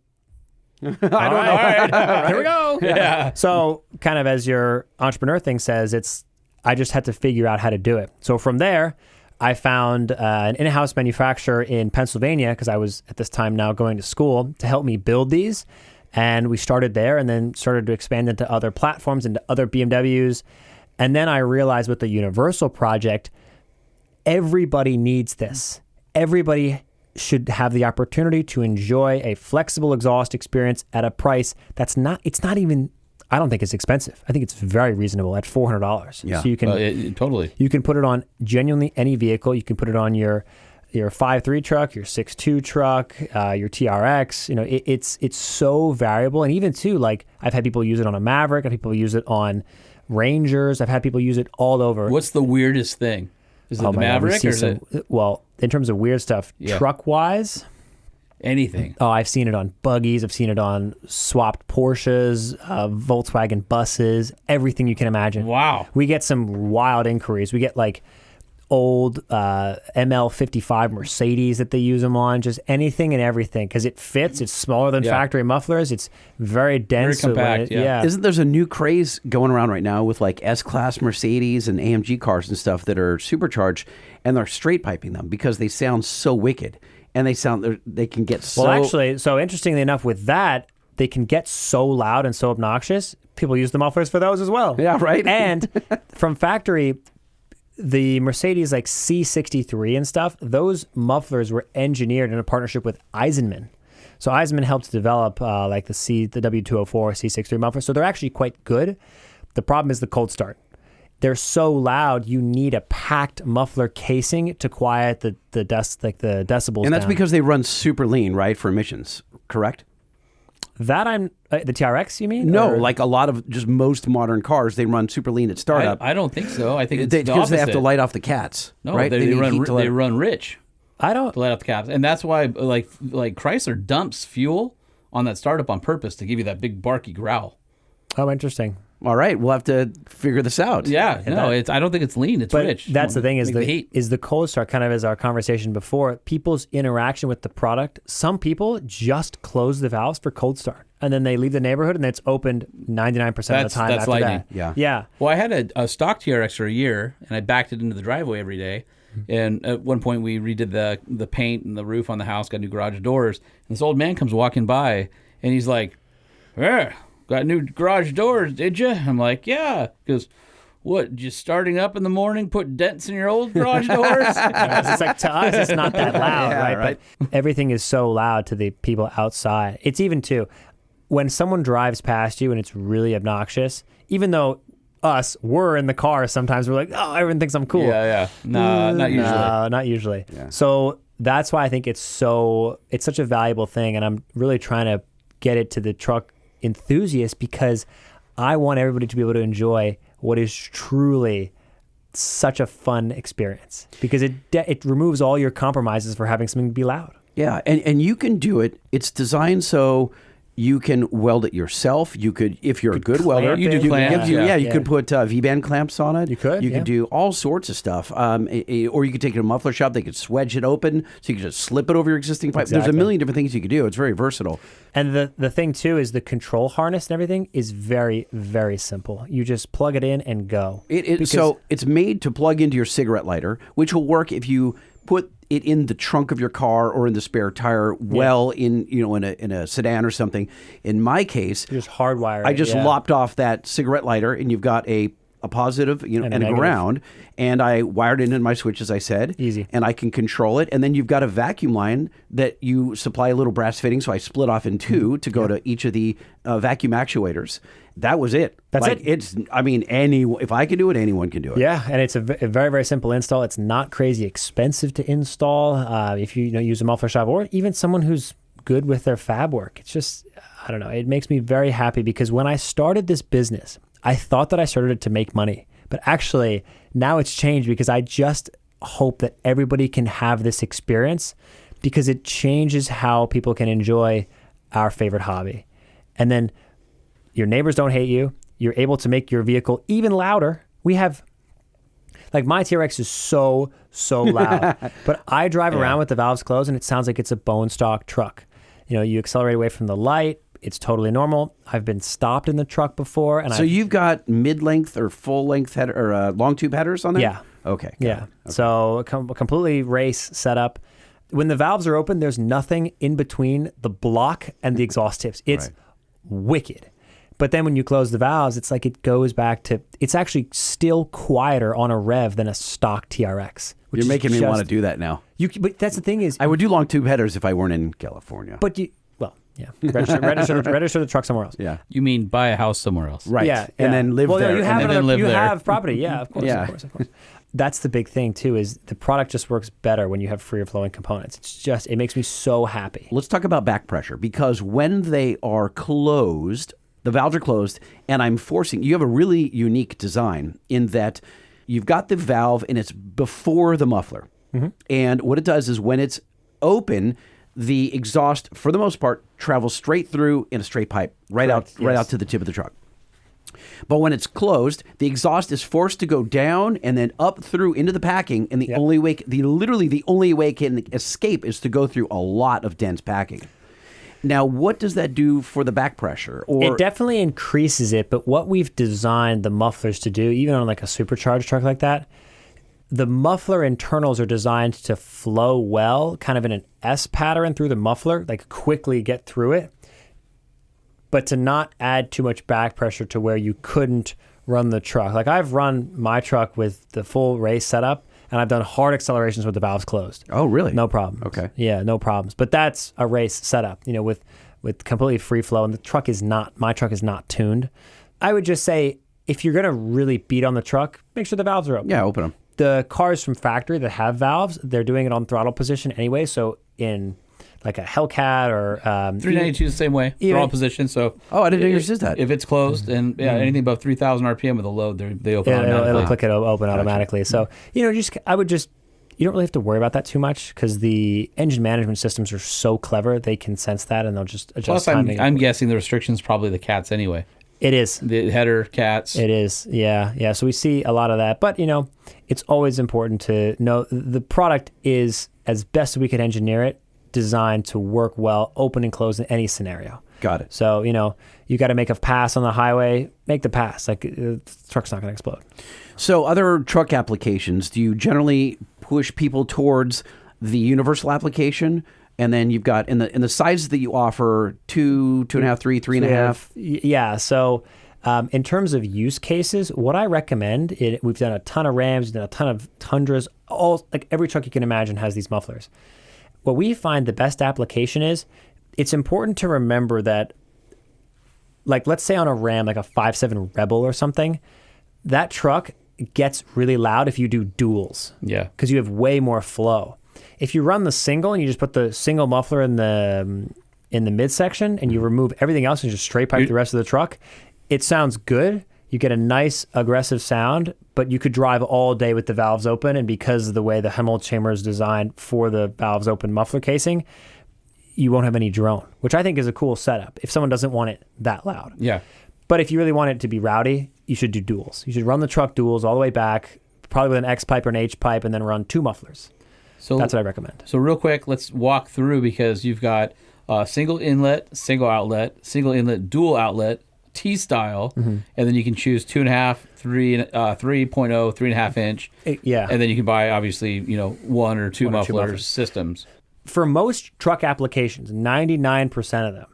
I don't know. All right. Here we go. Yeah. So kind of as your entrepreneur thing says, I just had to figure out how to do it. So from there, I found an in-house manufacturer in Pennsylvania, because I was at this time now going to school, to help me build these. And we started there, and then started to expand into other platforms, into other BMWs. And then I realized with the Universal project, everybody needs this. Everybody should have the opportunity to enjoy a flexible exhaust experience at a price it's not even, I don't think it's expensive. I think it's very reasonable at $400. Yeah. So you can totally. You can put it on genuinely any vehicle. You can put it on your 5.3 truck, your 6.2 truck, your TRX. It's so variable. And even too, like, I've had people use it on a Maverick. I've had people use it on Rangers. I've had people use it all over. What's the weirdest thing? Is it the Maverick, or is it? Well, in terms of weird stuff, truck-wise, anything? Oh, I've seen it on buggies. I've seen it on swapped Porsches, Volkswagen buses, everything you can imagine. Wow. We get some wild inquiries. We get like old ML55 Mercedes that they use them on, just anything and everything, because it fits. It's smaller than factory mufflers. It's very dense. Very compact, Isn't there's a new craze going around right now with like S-Class Mercedes and AMG cars and stuff that are supercharged, and they're straight piping them because they sound so wicked, and they can get so... Well, actually, so interestingly enough, with that, they can get so loud and so obnoxious, people use the mufflers for those as well. Yeah, right? And from factory, the Mercedes like C63 and stuff, those mufflers were engineered in a partnership with Eisenman. So Eisenman helped develop like the W204 C63 muffler. So they're actually quite good. The problem is the cold start. They're so loud, you need a packed muffler casing to quiet the dust, like the decibels. And that's down. because they run super lean, right, for emissions, correct? That the TRX, you mean? No, Or- like a lot of just most modern cars, they run super lean at startup. I don't think so. I think it's because they have to opposite. light off the cats. No, right? they need run heat to light- they run rich I don't. to light up the caps, and that's why like Chrysler dumps fuel on that startup on purpose to give you that big barky growl. Oh, interesting. All right, we'll have to figure this out. Yeah, no, that- I don't think it's lean. It's But rich. that's the thing, Make the heat. is the cold start, kind of as our conversation before, people's interaction with the product. Some people just close the valves for cold start, and then they leave the neighborhood, and it's opened 99% of the time That's after lightning. that. Yeah. Well, I had a stock TRX for a year, and I backed it into the driveway every day. And at one point, we redid the paint and the roof on the house, got new garage doors. And this old man comes walking by, and he's like, got new garage doors, did you? I'm like, yeah. He goes, what, just starting up in the morning, put dents in your old garage doors? It's like, to us, it's not that loud, Yeah, right? But everything is so loud to the people outside. It's even, too, when someone drives past you and it's really obnoxious, even though we're in the car, sometimes we're like, oh, everyone thinks I'm cool. Yeah. No, not usually. No, not usually. Yeah. So that's why I think it's such a valuable thing, and I'm really trying to get it to the truck enthusiasts, because I want everybody to be able to enjoy what is truly such a fun experience, because it removes all your compromises for having something be loud. Yeah, and you can do it. It's designed so You can weld it yourself. You could, if you're a good welder, You do clamps, you could put V-band clamps on it. You could, You yeah. could do all sorts of stuff. Or you could take it to a muffler shop. They could swedge it open, so you could just slip it over your existing pipe. There's a Exactly. million different things you could do. It's very versatile. And the thing too is the control harness and everything is very, very simple. You just plug it in and go. So it's made to plug into your cigarette lighter, which will work if you put it in the trunk of your car or in the spare tire, in a sedan or something. In my case, You just hardwire it. I just lopped off that cigarette lighter, and you've got a positive, and a negative. ground, and I wired it into my switch, as I said. Easy. And I can control it. And then you've got a vacuum line that you supply a little brass fitting, so I split off in two to go to each of the vacuum actuators. That was it. That's it. If I can do it, anyone can do it. Yeah, and it's a very, very simple install. It's not crazy expensive to install if you use a muffler shop or even someone who's good with their fab work. It's just, I don't know, it makes me very happy because when I started this business, I thought that I started it to make money. But actually, now it's changed because I just hope that everybody can have this experience because it changes how people can enjoy our favorite hobby. And then your neighbors don't hate you. You're able to make your vehicle even louder. We have, like, my TRX is so loud, but I drive around with the valves closed and it sounds like it's a bone stock truck. You accelerate away from the light. It's totally normal. I've been stopped in the truck before. And You've got mid-length or full-length header or long tube headers on there? Yeah. Okay. got Yeah. it. Okay. So a completely race setup. When the valves are open, there's nothing in between the block and the exhaust tips. It's wicked. But then when you close the valves, it's like it goes back to, it's actually still quieter on a rev than a stock TRX. You're making me want to do that now. But that's the thing is, I would do long tube headers if I weren't in California. register the truck somewhere else. Yeah. You mean buy a house somewhere else? Right. Yeah, And then live well, there. You have and then live you there. have property. Yeah, of course, Yeah. of course. That's the big thing too. Is the product just works better when you have freer flowing components. It makes me so happy. Let's talk about back pressure, because when they are closed, the valves are closed, and you have a really unique design in that you've got the valve and it's before the muffler. Mm-hmm. And what it does is when it's open, the exhaust, for the most part, travels straight through in a straight pipe, right out to the tip of the truck. But when it's closed, the exhaust is forced to go down and then up through into the packing, and the only way it can escape is to go through a lot of dense packing. Now, what does that do for the back pressure? It definitely increases it, but what we've designed the mufflers to do, even on like a supercharged truck like that, the muffler internals are designed to flow well, kind of in an S pattern through the muffler, like quickly get through it, but to not add too much back pressure to where you couldn't run the truck. Like I've run my truck with the full race setup, and I've done hard accelerations with the valves closed. Oh, really? No problem. Okay. Yeah, no problems. But that's a race setup, with completely free flow, and my truck is not tuned. I would just say, if you're going to really beat on the truck, make sure the valves are open. Yeah, open them. The cars from factory that have valves, they're doing it on throttle position anyway. So in like a Hellcat or 392 is the same way, throttle position. So I didn't know yours did that. If it's closed and anything above 3,000 RPM with a load, they open automatically. It'll click it open automatically. So you don't really have to worry about that too much because the engine management systems are so clever. They can sense that and they'll just adjust Plus, timing. I'm guessing the restriction's probably the cats anyway. It is. The header cats. It is. Yeah. So we see a lot of that. But, it's always important to know the product is, as best as we could engineer it, designed to work well, open and close in any scenario. Got it. So, you got to make a pass on the highway, make the pass. Like, the truck's not going to explode. So other truck applications, do you generally push people towards the universal application? And then you've got in the sizes that you offer 2, 2.5, 3, 3.5. Yeah. So in terms of use cases, what I recommend, we've done a ton of Rams, we've done a ton of Tundras, every truck you can imagine has these mufflers. What we find the best application is, it's important to remember that, like, let's say on a Ram, like a 5.7 Rebel or something, that truck gets really loud if you do duals. Yeah. Because you have way more flow. If you run the single and you just put the single muffler in the midsection and you remove everything else and just straight pipe the rest of the truck, it sounds good. You get a nice aggressive sound, but you could drive all day with the valves open. And because of the way the Hemel chamber is designed for the valves open muffler casing, you won't have any drone, which I think is a cool setup if someone doesn't want it that loud. Yeah. But if you really want it to be rowdy, you should do duals. You should run the truck duals all the way back, probably with an X pipe or an H pipe, and then run 2 mufflers. So that's what I recommend. So real quick, let's walk through, because you've got single inlet, single outlet, single inlet, dual outlet, T-style, and then you can choose 2.5, 3.0, 3.5 inch. Yeah. And then you can buy, obviously, 1 or 2 mufflers systems. For most truck applications, 99% of them,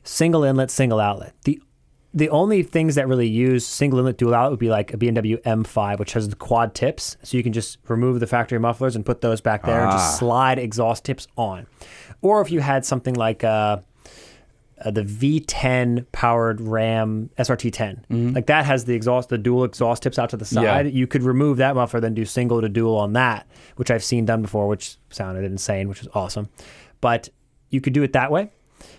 single inlet, single outlet. The only things that really use single inlet dual outlet would be like a BMW M5, which has the quad tips. So you can just remove the factory mufflers and put those back there and just slide exhaust tips on. Or if you had something like the V10 powered Ram SRT10, like that has the dual exhaust tips out to the side. You could remove that muffler, then do single to dual on that, which I've seen done before, which sounded insane, which was awesome. But you could do it that way.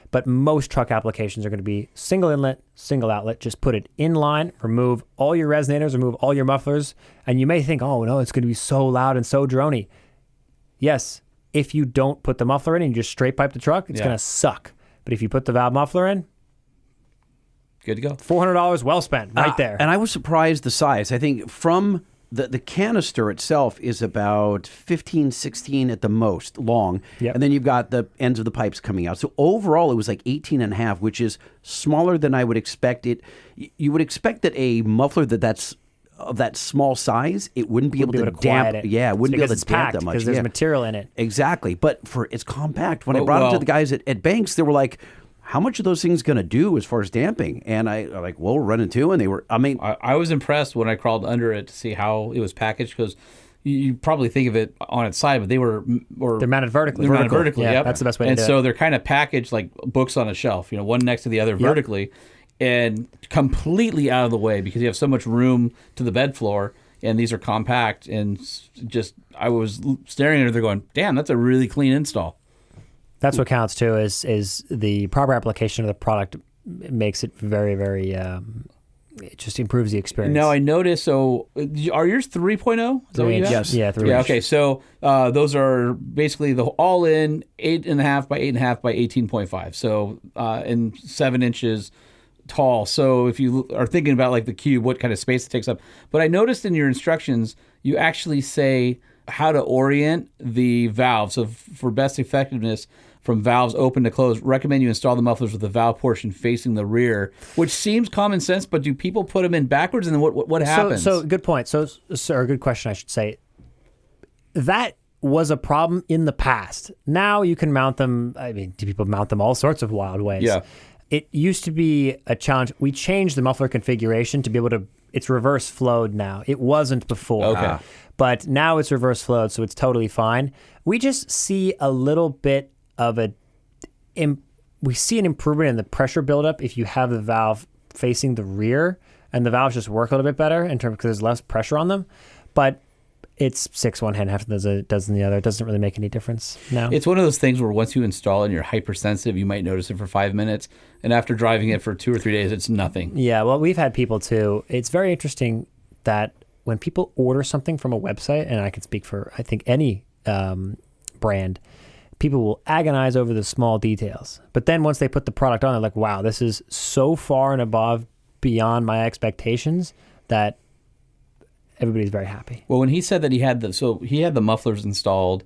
But most truck applications are going to be single inlet, single outlet. Just put it in line, remove all your resonators, remove all your mufflers. And you may think, oh, no, it's going to be so loud and so droney. Yes, if you don't put the muffler in and you just straight pipe the truck, it's going to suck. But if you put the valve muffler in, good to go. $400 well spent right there. And I was surprised the size. I think from the canister itself is about 15, 16 at the most long. Yep. And then you've got the ends of the pipes coming out. So overall, it was like 18 and a half, which is smaller than I would expect it. You would expect that a muffler that's of that small size, it wouldn't be able to damp it. Yeah, it wouldn't be able to damp that much. Because there's material in it. Exactly. But it's compact. When I brought it to the guys at Banks, they were like, how much are those things going to do as far as damping? And I'm like, well, we're running 2. And they were, I was impressed when I crawled under it to see how it was packaged, because you probably think of it on its side, but they're mounted vertically. They're mounted vertically, yeah, yep. That's the best way to do it. And so they're kind of packaged like books on a shelf, one next to the other vertically, and completely out of the way, because you have so much room to the bed floor, and these are compact. And just, I was staring at it, they're going, damn, that's a really clean install. That's what counts too, is the proper application of the product makes it very, very, it just improves the experience. Now, I noticed, so are yours 3.0? Is that what you have? Yes. Yeah, 3 Yeah, okay. So those are basically the all-in 8.5 by 8.5 by 18.5. So, and 7 inches tall. So if you are thinking about like the cube, what kind of space it takes up. But I noticed in your instructions, you actually say how to orient the valve. So for best effectiveness from valves open to close, recommend you install the mufflers with the valve portion facing the rear, which seems common sense, but do people put them in backwards, and then what happens? So good point. Or good question, I should say. That was a problem in the past. Now you can mount them. I mean, do people mount them all sorts of wild ways? Yeah. It used to be a challenge. We changed the muffler configuration to be able to, it's reverse flowed now. It wasn't before. Okay. But now it's reverse flowed, so it's totally fine. We just see a little bit of we see an improvement in the pressure buildup if you have the valve facing the rear, and the valves just work a little bit better in terms, because there's less pressure on them. But it's 6 one hand, half dozen the other. It doesn't really make any difference now. It's one of those things where once you install it and you're hypersensitive, you might notice it for 5 minutes, and after driving it for 2 or 3 days, it's nothing. Yeah, well, we've had people too. It's very interesting that when people order something from a website, and I can speak for, I think, any brand, people will agonize over the small details. But then once they put the product on, they're like, wow, this is so far and above beyond my expectations that everybody's very happy. Well, when he said that he had the mufflers installed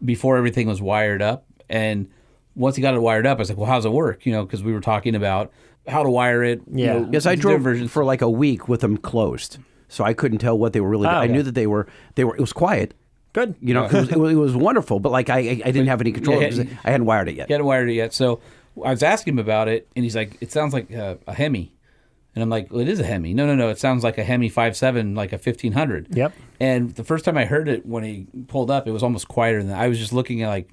before everything was wired up, and once he got it wired up, I was like, well, how's it work? Because we were talking about how to wire it. Yeah. Yes, I drove for like a week with them closed, so I couldn't tell what they were really doing. I knew that they were. It was quiet. Good. It was wonderful, but like I didn't have any control because I hadn't wired it yet. He hadn't wired it yet. So I was asking him about it, and he's like, it sounds like a Hemi. And I'm like, well, it is a Hemi. No. It sounds like a Hemi 5.7, like a 1500. Yep. And the first time I heard it, when he pulled up, it was almost quieter than that. I was just looking at like,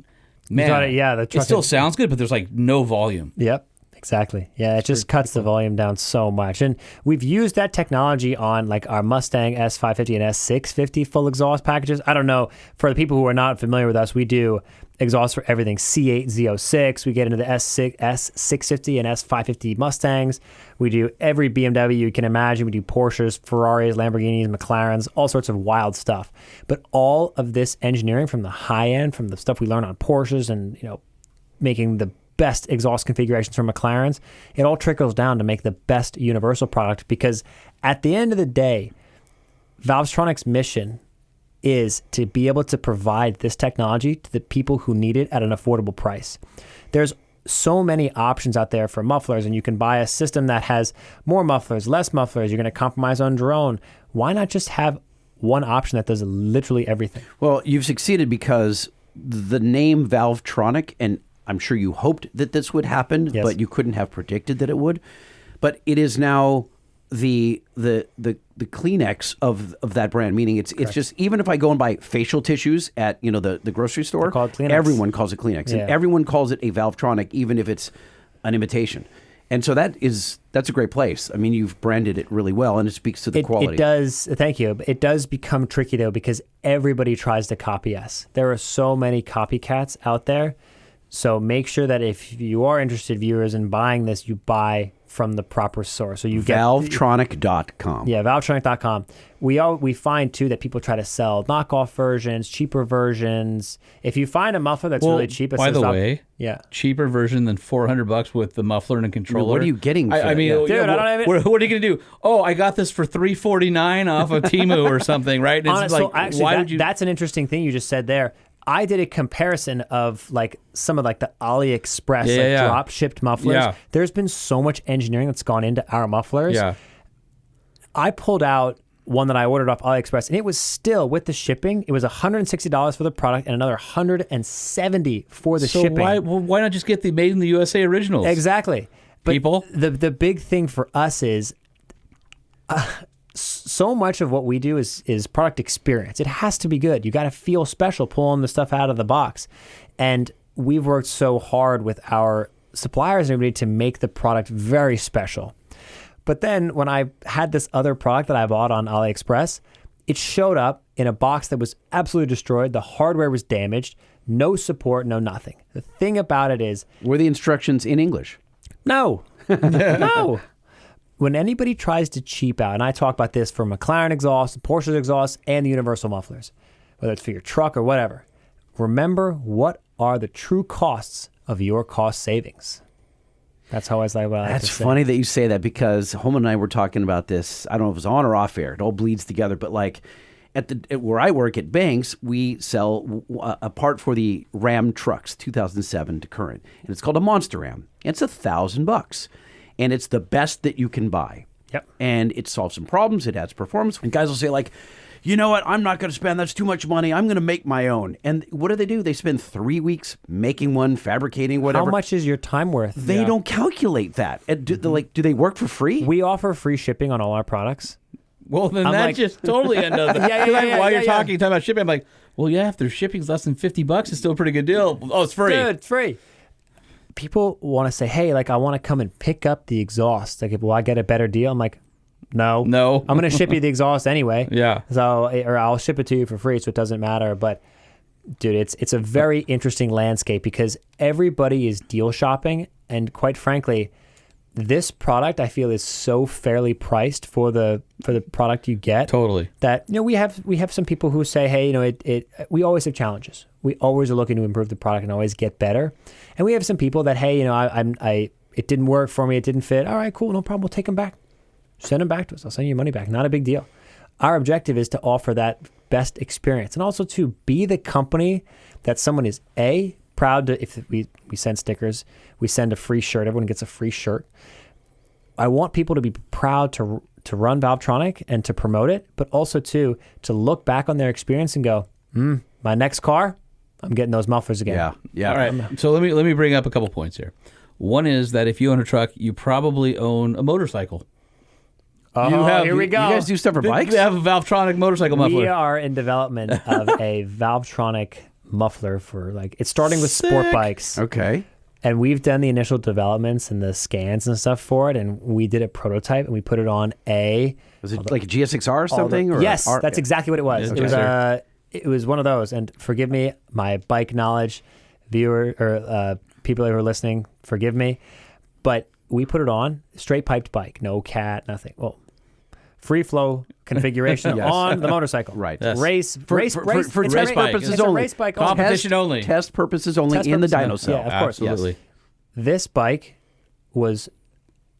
man, the truck it still sounds good, but there's like no volume. Yep. Exactly. Yeah, it just cuts the volume down so much. And we've used that technology on like our Mustang S550 and S650 full exhaust packages. I don't know, for the people who are not familiar with us, we do exhaust for everything C8, Z06. We get into the S650 and S550 Mustangs. We do every BMW you can imagine. We do Porsches, Ferraris, Lamborghinis, McLarens, all sorts of wild stuff. But all of this engineering from the high end, from the stuff we learn on Porsches and, making the best exhaust configurations for McLarens. It all trickles down to make the best universal product, because at the end of the day, Valvetronic's mission is to be able to provide this technology to the people who need it at an affordable price. There's so many options out there for mufflers, and you can buy a system that has more mufflers, less mufflers. You're going to compromise on drone. Why not just have one option that does literally everything? Well, you've succeeded because the name Valvetronic, and I'm sure you hoped that this would happen, Yes. but you couldn't have predicted that it would. But it is now the Kleenex of that brand, meaning it's just, even if I go and buy facial tissues at the grocery store, They're called Kleenex. everyone calls it Kleenex, and everyone calls it a Valvetronic, even if it's an imitation. And so that's a great place. I mean, you've branded it really well, and it speaks to the quality. It does. Thank you. It does become tricky though, because everybody tries to copy us. There are so many copycats out there. So make sure that if you are interested, viewers, in buying this, you buy from the proper source. So you get Valvetronic.com. Yeah, Valvetronic.com. We find too that people try to sell knockoff versions, cheaper versions. If you find a muffler that's really cheap, by the way, yeah, cheaper version than $400 with the muffler and a controller. What are you getting? I mean, Yeah. Dude, I don't have it. what are you gonna do? Oh, I got this for $349 off of Temu or something, right? It's Honestly, like, actually, why would you? that's an interesting thing you just said there. I did a comparison of like some of like the AliExpress drop shipped mufflers. Yeah. There's been so much engineering that's gone into our mufflers. Yeah. I pulled out one that I ordered off AliExpress, and it was still, with the shipping, it was $160 for the product and another $170 for the So shipping. why not just get the Made in the USA originals? Exactly. But People? the big thing for us is so much of what we do is product experience. It has to be good. You got to feel special pulling the stuff out of the box. And we've worked so hard with our suppliers and everybody to make the product very special. But then when I had this other product that I bought on AliExpress, it showed up in a box that was absolutely destroyed. The hardware was damaged, no support, no nothing. The thing about it is, Were the instructions in English? no, no. When anybody tries to cheap out, and I talk about this for McLaren exhaust, Porsche exhaust, and the universal mufflers, whether it's for your truck or whatever, remember what are the true costs of your cost savings. That's how I like what I like That's to say. funny that you say that, because Holman and I were talking about this. I don't know if it was on or off air. It all bleeds together. But like at where I work at Banks, we sell a part for the Ram trucks, 2007 to current, and it's called a Monster Ram. It's $1,000, and it's the best that you can buy. Yep. And it solves some problems. It adds performance. And guys will say like, you know what? I'm not going to spend. That's too much money. I'm going to make my own. And what do? They spend 3 weeks making one, fabricating whatever. How much is your time worth? They don't calculate that. And do they work for free? We offer free shipping on all our products. Well, then I'm that like- just totally undoes it. While you're talking about shipping, I'm like, well, yeah, if their shipping's less than $50, it's still a pretty good deal. Oh, it's free. Dude, it's free. People want to say, hey, like I want to come and pick up the exhaust. Like, will I get a better deal? I'm like, no. I'm going to ship you the exhaust anyway. Yeah. So, or I'll ship it to you for free, so it doesn't matter. But dude, it's a very interesting landscape because everybody is deal shopping, and quite frankly, this product I feel is so fairly priced for the product you get. Totally. That we have some people who say, hey, we always have challenges. We always are looking to improve the product and always get better. And we have some people that, hey, it didn't work for me, it didn't fit. All right, cool, no problem. We'll take them back. Send them back to us. I'll send you your money back. Not a big deal. Our objective is to offer that best experience, and also to be the company that someone is proud to. If we send stickers, we send a free shirt. Everyone gets a free shirt. I want people to be proud to run Valvetronic and to promote it, but also to look back on their experience and go, my next car, I'm getting those mufflers again. Yeah. All right. So let me bring up a couple points here. One is that if you own a truck, you probably own a motorcycle. Oh, here we go. You guys do stuff for bikes? They have a Valvetronic motorcycle muffler. We are in development of a Valvetronic muffler for it's starting with sport Sick. bikes. Okay. And we've done the initial developments and the scans and stuff for it, and we did a prototype and we put it on Was it like a GSX-R or something? yes, that's exactly what it was. Okay. It was one of those. And forgive me, my bike knowledge, viewer or people who are listening, forgive me, but we put it on straight piped bike, no cat, nothing. Well, free flow configuration Yes. on the motorcycle. Right. Yes. Race For it's test a race purposes it's a only. race bike Competition only. Test purposes only Test in the purposes dyno only. cell. Yeah, of course. Absolutely. This bike was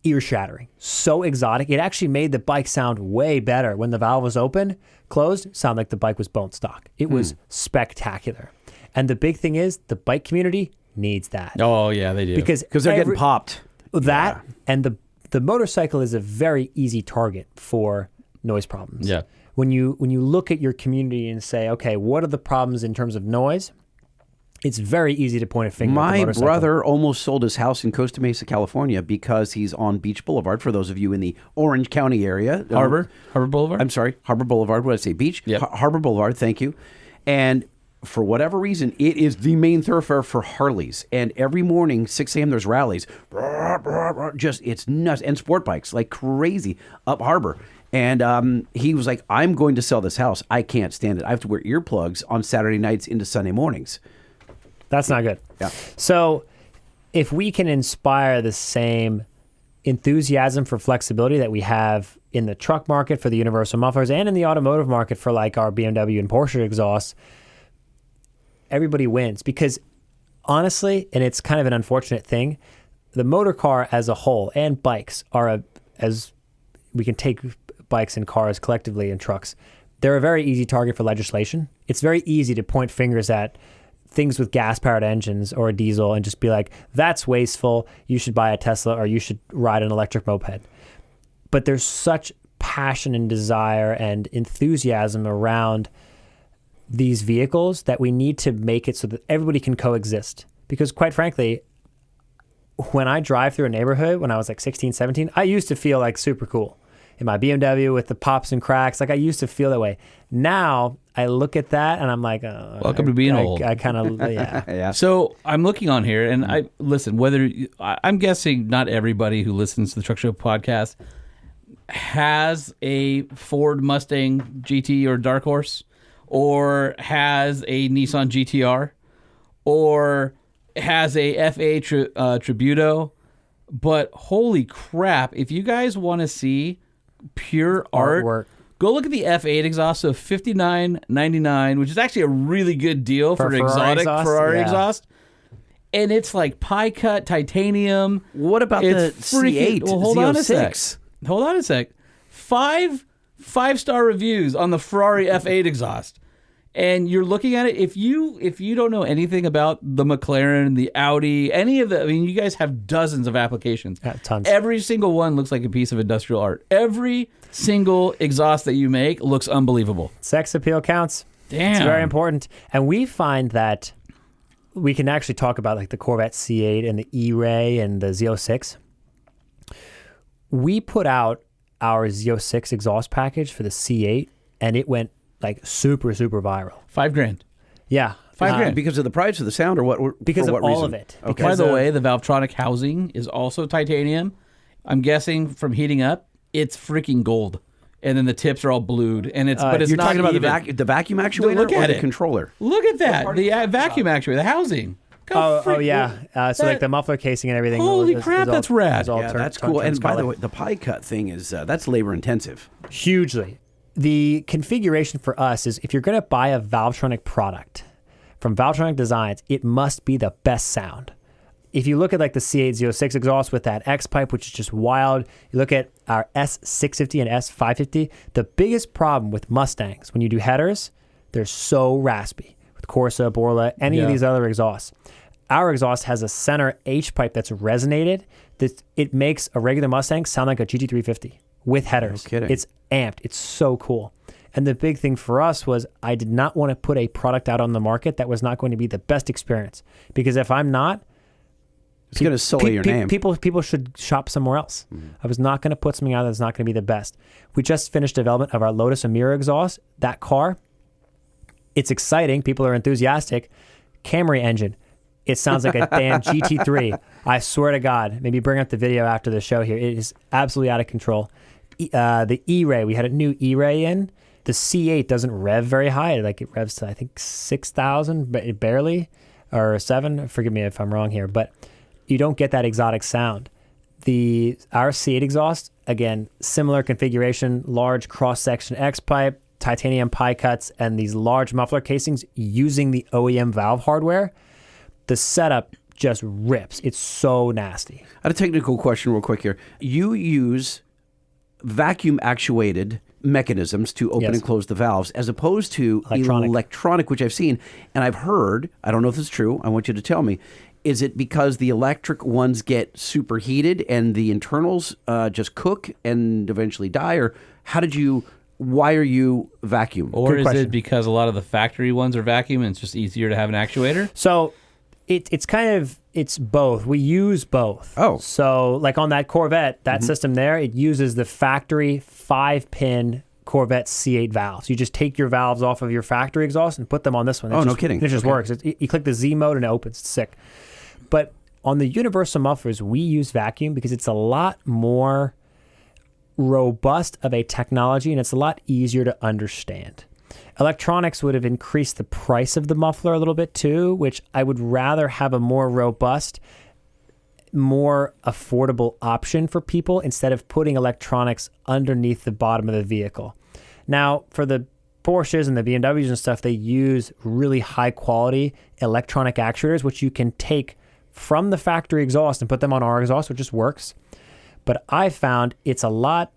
ear-shattering, so exotic. It actually made the bike sound way better when the valve was open. Closed, sound like the bike was bone stock. It was spectacular. And the big thing is the bike community needs that. Oh, yeah, they do. Because they're getting popped. That and the motorcycle is a very easy target for noise problems. Yeah. When you look at your community and say, okay, what are the problems in terms of noise? It's very easy to point a finger at the My motorcycle. brother almost sold his house in Costa Mesa, California, because he's on Beach Boulevard. For those of you in the Orange County area, Harbor Boulevard? I'm sorry, Harbor Boulevard. What did I say? Beach. Yep. Harbor Boulevard. Thank you. And for whatever reason, it is the main thoroughfare for Harleys. And every morning, 6 a.m., there's rallies. Just, it's nuts. And sport bikes, like crazy, up Harbor. And he was like, I'm going to sell this house. I can't stand it. I have to wear earplugs on Saturday nights into Sunday mornings. That's not good. Yeah. So if we can inspire the same enthusiasm for flexibility that we have in the truck market for the universal mufflers and in the automotive market for like our BMW and Porsche exhausts, everybody wins. Because honestly, and it's kind of an unfortunate thing, the motor car as a whole and bikes are, as we can take bikes and cars collectively and trucks, they're a very easy target for legislation. It's very easy to point fingers at things with gas-powered engines or a diesel and just be like, that's wasteful, you should buy a Tesla or you should ride an electric moped. But there's such passion and desire and enthusiasm around these vehicles that we need to make it so that everybody can coexist. Because quite frankly, when I drive through a neighborhood when I was like 16, 17, I used to feel like super cool in my BMW with the pops and cracks. Like I used to feel that way. Now I look at that and I'm like, Welcome to being old. I kind of, yeah. Yeah. So I'm looking on here, and I'm guessing not everybody who listens to the Truck Show podcast has a Ford Mustang GT or Dark Horse, or has a Nissan GTR, or has a FA Tributo. But holy crap, if you guys want to see pure Artwork. go look at the F8 exhaust of $59.99, which is actually a really good deal for an exotic Ferrari yeah. exhaust. And it's like pie cut titanium. What about the C8 Well, hold on a Z06? sec. Hold on a sec. Five-star reviews on the Ferrari F8 exhaust. And you're looking at it, if you don't know anything about the McLaren, the Audi, any of the, I mean, you guys have dozens of applications. Yeah, tons. Every single one looks like a piece of industrial art. Every single exhaust that you make looks unbelievable. Sex appeal counts. Damn. It's very important. And we find that we can actually talk about like the Corvette C8 and the E-Ray and the Z06. We put out our Z06 exhaust package for the C8 and it went like super, super viral. $5,000. Yeah. $5,000. Because of the price of the sound, or what? Because for of what all reason? of it. Okay. By Because the of- way, the Valvetronic housing is also titanium. I'm guessing from heating up, it's freaking gold. And then the tips are all blued. And it's but it's You're not talking about even. the vacuum actuator Look or at the it. controller? Look at that. The vacuum actuator, the housing. Oh, yeah. So like that- the muffler casing and everything. Holy is crap, all- that's rad. is all Yeah, turn- that's turn- cool. And by the color. way, the pie cut thing is that's labor intensive. Hugely. The configuration for us is if you're going to buy a Valvetronic product from Valvetronic Designs, it must be the best sound. If you look at like the C806 exhaust with that X pipe, which is just wild, you look at our S650 and S550, the biggest problem with Mustangs when you do headers, they're so raspy. With Corsa, Borla, any of these other exhausts. Our exhaust has a center H pipe that's resonated. That it makes a regular Mustang sound like a GT350 with headers. No kidding. It's amped. It's so cool. And the big thing for us was I did not want to put a product out on the market that was not going to be the best experience. Because if I'm not, It's going to sully your name. People should shop somewhere else. I was not going to put something out that's not going to be the best. We just finished development of our Lotus Emira exhaust. That car, it's exciting. People are enthusiastic. Camry engine. It sounds like a damn GT3. I swear to God. Maybe bring up the video after the show here. It is absolutely out of control. The E-Ray, we had a new E-Ray in. The C8 doesn't rev very high. Like it revs to, I think, 6,000, but barely, or 7. Forgive me if I'm wrong here, but you don't get that exotic sound. Our C8 exhaust, again, similar configuration, large cross-section X-pipe, titanium pie cuts, and these large muffler casings using the OEM valve hardware. The setup just rips. It's so nasty. I had a technical question real quick here. You use vacuum actuated mechanisms to open and close the valves as opposed to electronic, which I've seen. And I've heard, I don't know if it's true, I want you to tell me, is it because the electric ones get superheated and the internals just cook and eventually die? Or why are you vacuum? Or is it because a lot of the factory ones are vacuum and it's just easier to have an actuator? So it's both. We use both. Oh. So like on that Corvette, that system there, it uses the factory 5-pin Corvette C8 valves. You just take your valves off of your factory exhaust and put them on this one. No kidding. It just works. You click the Z mode and it opens. It's sick. But on the universal mufflers, we use vacuum because it's a lot more robust of a technology and it's a lot easier to understand. Electronics would have increased the price of the muffler a little bit too, which I would rather have a more robust, more affordable option for people instead of putting electronics underneath the bottom of the vehicle. Now, for the Porsches and the BMWs and stuff, they use really high quality electronic actuators, which you can take from the factory exhaust and put them on our exhaust, which just works. But I found it's a lot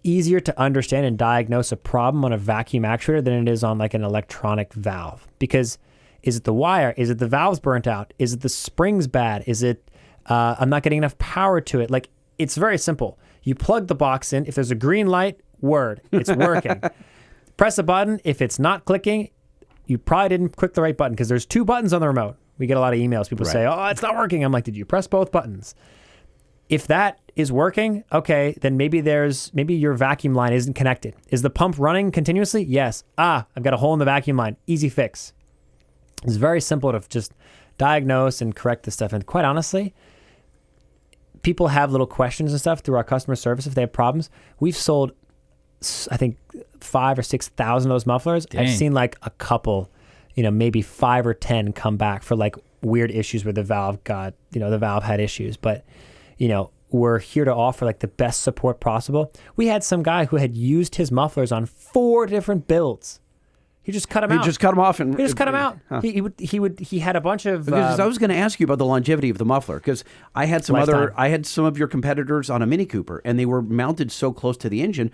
easier to understand and diagnose a problem on a vacuum actuator than it is on like an electronic valve. Because is it the wire? Is it the valves burnt out? Is it the springs bad? Is it I'm not getting enough power to it? Like, it's very simple. You plug the box in. If there's a green light, it's working. Press a button. If it's not clicking, you probably didn't click the right button because there's 2 buttons on the remote. We get a lot of emails. People say, oh, it's not working. I'm like, did you press both buttons? If that is working, okay, then maybe your vacuum line isn't connected. Is the pump running continuously? Yes. I've got a hole in the vacuum line. Easy fix. It's very simple to just diagnose and correct this stuff. And quite honestly, people have little questions and stuff through our customer service if they have problems. We've sold, I think, 5,000 or 6,000 of those mufflers. Dang. I've seen like a couple, maybe 5 or 10 come back for like weird issues where the valve had issues. But, we're here to offer like the best support possible. We had some guy who had used his mufflers on 4 different builds. He just cut them out. He just cut them off. He just cut them out. Huh. He had a bunch of... Because I was going to ask you about the longevity of the muffler, because I had some of your competitors on a Mini Cooper, and they were mounted so close to the engine.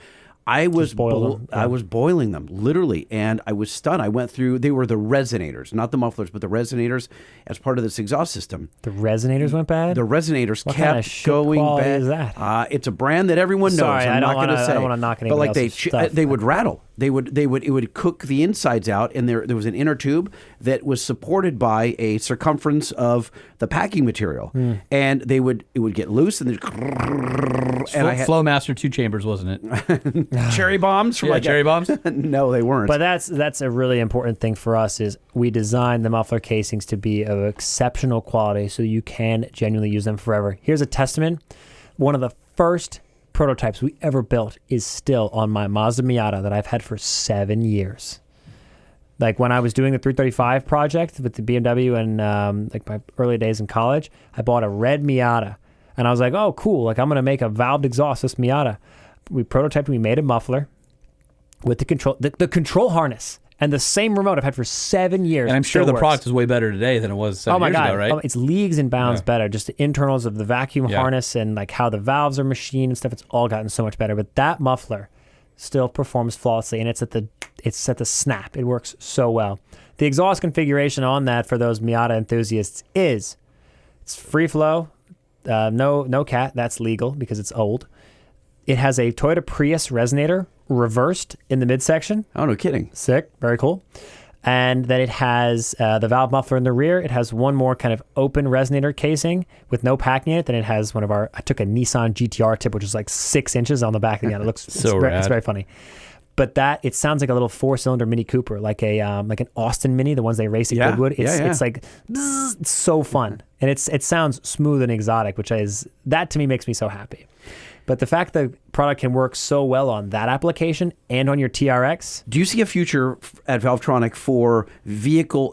I was boiling them, literally, and I was stunned. I went through, they were the resonators, not the mufflers, but the resonators as part of this exhaust system. The resonators went bad? The resonators what kept kind of shit going quality bad. Is that? It's a brand that everyone knows. Sorry, I'm not going to say. I don't want to knock anybody else's stuff. They would rattle. It would cook the insides out, and there was an inner tube that was supported by a circumference of the packing material, and it would get loose, and Flowmaster 2 chambers, wasn't it? Cherry bombs from cherry bombs. No, they weren't. But that's a really important thing for us. Is we design the muffler casings to be of exceptional quality, so you can genuinely use them forever. Here's a testament. One of the first prototypes we ever built is still on my Mazda Miata that I've had for 7 years. Like when I was doing the 335 project with the BMW and like my early days in college, I bought a red Miata, and I was like, oh, cool. Like I'm going to make a valved exhaust, this Miata. We prototyped, we made a muffler with the control harness and the same remote I've had for 7 years. And I'm sure the product is way better today than it was 7 years ago, right? It's leagues and bounds better. Just the internals of the vacuum harness and like how the valves are machined and stuff, it's all gotten so much better. But that muffler still performs flawlessly, and it's at the snap. It works so well. The exhaust configuration on that for those Miata enthusiasts it's free flow, no cat. That's legal because it's old. It has a Toyota Prius resonator reversed in the midsection. Oh, no kidding. Sick. Very cool. And then it has the valve muffler in the rear. It has one more kind of open resonator casing with no packing in it. Then it has I took a Nissan GTR tip, which is like 6 inches on the back. Again, it looks rad. It's very funny. But it sounds like a little 4-cylinder Mini Cooper, like an Austin Mini, the ones they race at Goodwood. It's like bzz, it's so fun, and it sounds smooth and exotic, that to me makes me so happy. But the fact that the product can work so well on that application and on your TRX, Do you see a future at Valvetronic for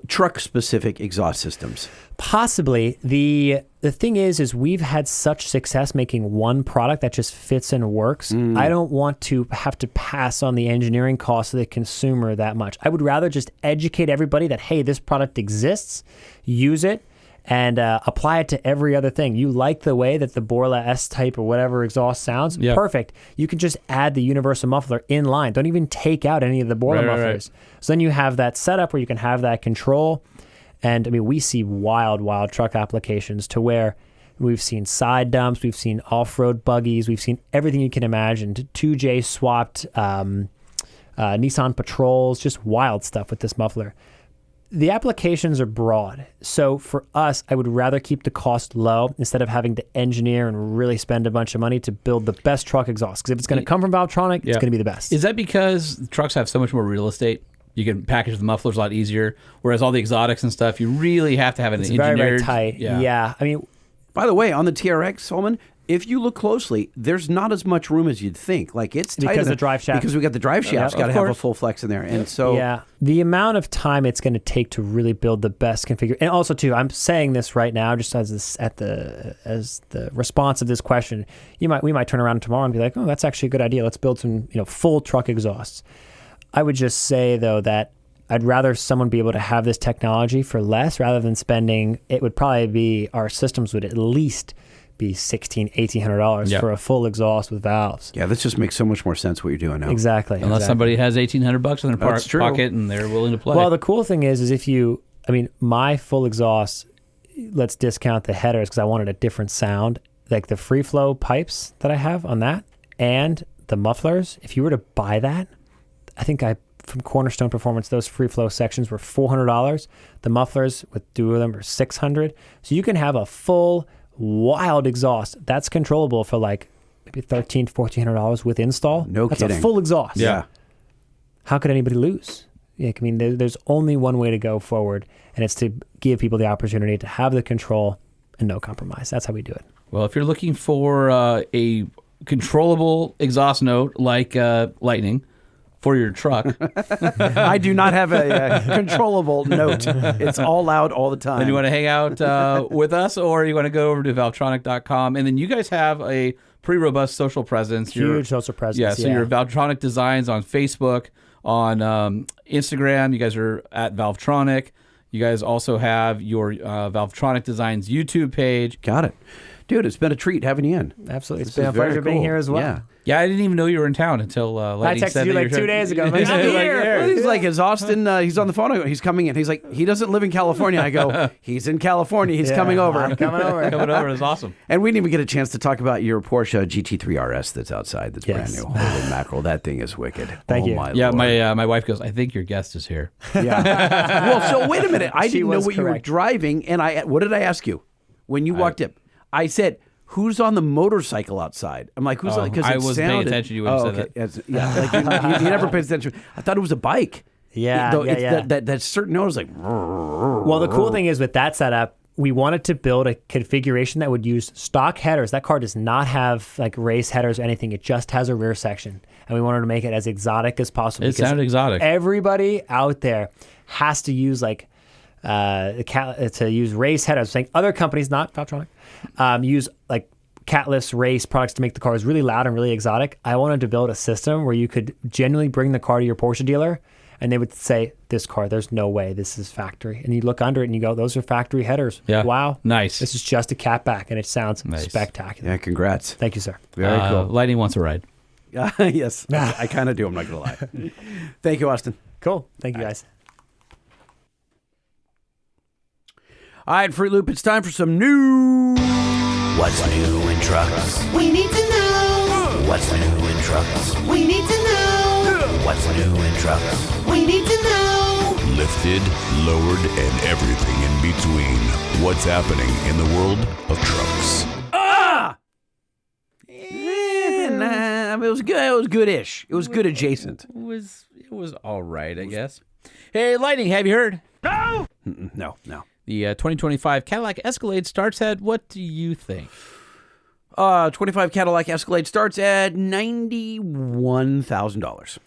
truck-specific exhaust systems? possibly. The thing is we've had such success making one product that just fits and works. I don't want to have to pass on the engineering costs of the consumer that much. I would rather just educate everybody that, hey, this product exists, use it, and apply it to every other thing. You like the way that the Borla S-Type or whatever exhaust sounds? Yep. Perfect. You can just add the universal muffler in line. Don't even take out any of the Borla mufflers. So then you have that setup where you can have that control. And I mean, we see wild truck applications to where we've seen side dumps, we've seen off-road buggies, we've seen everything you can imagine. 2J swapped Nissan Patrols, just wild stuff with this muffler. The applications are broad. So for us, I would rather keep the cost low instead of having to engineer and really spend a bunch of money to build the best truck exhaust. Because if it's going to come from Valvetronic, it's going to be the best. Is that because trucks have so much more real estate? You can package the mufflers a lot easier, whereas all the exotics and stuff, you really have to have an engineered. Very, very tight. Yeah. I mean, By the way, on the TRX, Solomon, if you look closely, there's not as much room as you'd think. Like it's tight because the drive shaft. Because we got the drive shaft's got to have a full flex in there, and so yeah, the amount of time it's going to take to really build the best configuration. And also, too, I'm saying this right now, just as the response of this question, we might turn around tomorrow and be like, oh, that's actually a good idea. Let's build some full truck exhausts. I would just say though that I'd rather someone be able to have this technology for less rather than spending. It would probably be our systems would at least be $1,800 for a full exhaust with valves. Yeah, this just makes so much more sense what you're doing now. Exactly. Unless somebody has $1,800 in their That's true. pocket and they're willing to play. Well, the cool thing is if you, my full exhaust, let's discount the headers because I wanted a different sound. Like the free flow pipes that I have on that and the mufflers, if you were to buy that, I think from Cornerstone Performance, those free flow sections were $400. The mufflers with two of them are $600. So you can have a full wild exhaust that's controllable for like maybe $1,300, $1,400 with install. That's kidding. A full exhaust. Yeah. How could anybody lose? Yeah, I mean, there's only one way to go forward, and it's to give people the opportunity to have the control and no compromise. That's how we do it. Well, if you're looking for a controllable exhaust note like Lightning for your truck, I do not have a controllable note. It's all loud all the time. then you want to hang out with us, or you want to go over to Valvetronic.com, and then you guys have a pretty robust social presence. Huge social presence. Yeah, so you're Valvetronic Designs on Facebook, on Instagram. You guys are at Valvetronic. You guys also have your Valvetronic Designs YouTube page. Got it. Dude, it's been a treat having you in. Absolutely. It's This been is a pleasure very being cool. here as well. Yeah. Yeah, I didn't even know you were in town until I Lightning texted said you that like you're 2 days ago. I'm like, Like, I'm here. here. He's like, is Austin, he's on the phone. He's coming in. He's like, he doesn't live in California. I go, he's in California. He's coming over. I'm coming over. Coming over is awesome. And we didn't even get a chance to talk about your Porsche GT3 RS that's outside. That's Yes. brand new. Holy mackerel. That thing is wicked. Thank you. My Yeah, Lord. my wife goes, I think your guest is here. Yeah. Well, so wait a minute. I She didn't know was what you were correct. driving. And what did I ask you when you walked up? I said, who's on the motorcycle outside? I'm like, who's on? Because I it wasn't paying sounded. attention to you when you said that. Yes, yeah, like you never paid attention. I thought it was a bike. Yeah, Though yeah, it's yeah. That certain note is like. Well, the cool thing is with that setup, we wanted to build a configuration that would use stock headers. That car does not have like race headers or anything. It just has a rear section. And we wanted to make it as exotic as possible. It because sounded exotic. Everybody out there has to use like to use race headers. Saying other companies, not Valvetronic, use like catless race products to make the cars really loud and really exotic. I wanted to build a system where you could genuinely bring the car to your Porsche dealer and they would say, this car, there's no way this is factory. And you look under it and you go, those are factory headers. Yeah. Wow. Nice. This is just a catback and it sounds spectacular. Yeah, congrats. Thank you, sir. Very cool. Lightning wants a ride. Yes, I kind of do. I'm not going to lie. Thank you, Austin. Cool. Thank you, guys. All right, Fruit Loop, it's time for some news. What's new in trucks? We need to know. What's new in trucks? We need to know. What's new in trucks? We need to know. Lifted, lowered, and everything in between. What's happening in the world of trucks? It was good. It was good-ish. It was good adjacent. It was all right, I guess. Hey, Lightning, have you heard? No. The 2025 Cadillac Escalade starts at, what do you think? 25 Cadillac Escalade starts at $91,000.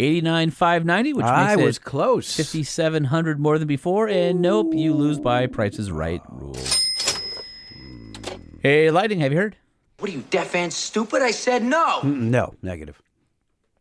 89,590, which I makes was it close. 5,700 more than before. And nope, you lose by Price is Right rules. Hey, Lightning, have you heard? What are you, deaf and stupid? I said no. No, negative.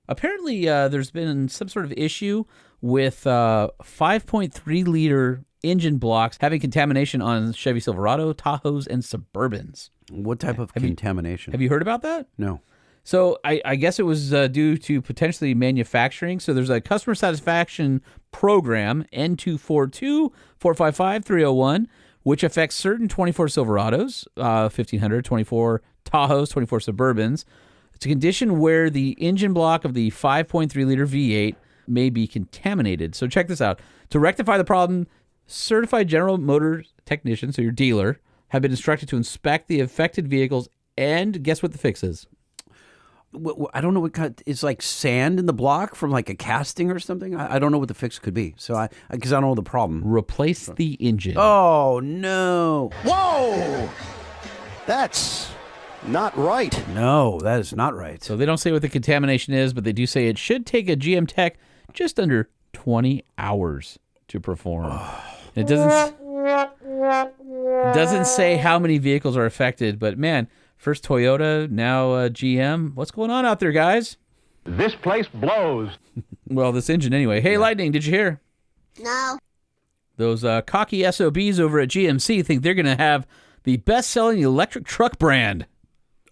Apparently, there's been some sort of issue with 5.3-liter engine blocks having contamination on Chevy Silverado, Tahoes, and Suburbans. What type of contamination? Have you heard about that? No. So I guess it was due to potentially manufacturing. So there's a customer satisfaction program, N242-455-301, which affects certain 24 Silverados, 1,500, 24 Tahoes, 24 Suburbans. It's a condition where the engine block of the 5.3-liter V8 may be contaminated. So check this out. To rectify the problem, certified General Motors technicians, so your dealer, have been instructed to inspect the affected vehicles, and guess what the fix is? I don't know what kind. It's like sand in the block from like a casting or something. I don't know what the fix could be. So because I don't know the problem. Replace the engine. Oh no! Whoa! That's not right. No, that is not right. So they don't say what the contamination is, but they do say it should take a GM tech just under 20 hours to perform. It doesn't say how many vehicles are affected, but man, first Toyota, now GM. What's going on out there, guys? This place blows. Well, this engine anyway. Hey, Lightning, did you hear? No. Those cocky SOBs over at GMC think they're going to have the best-selling electric truck brand.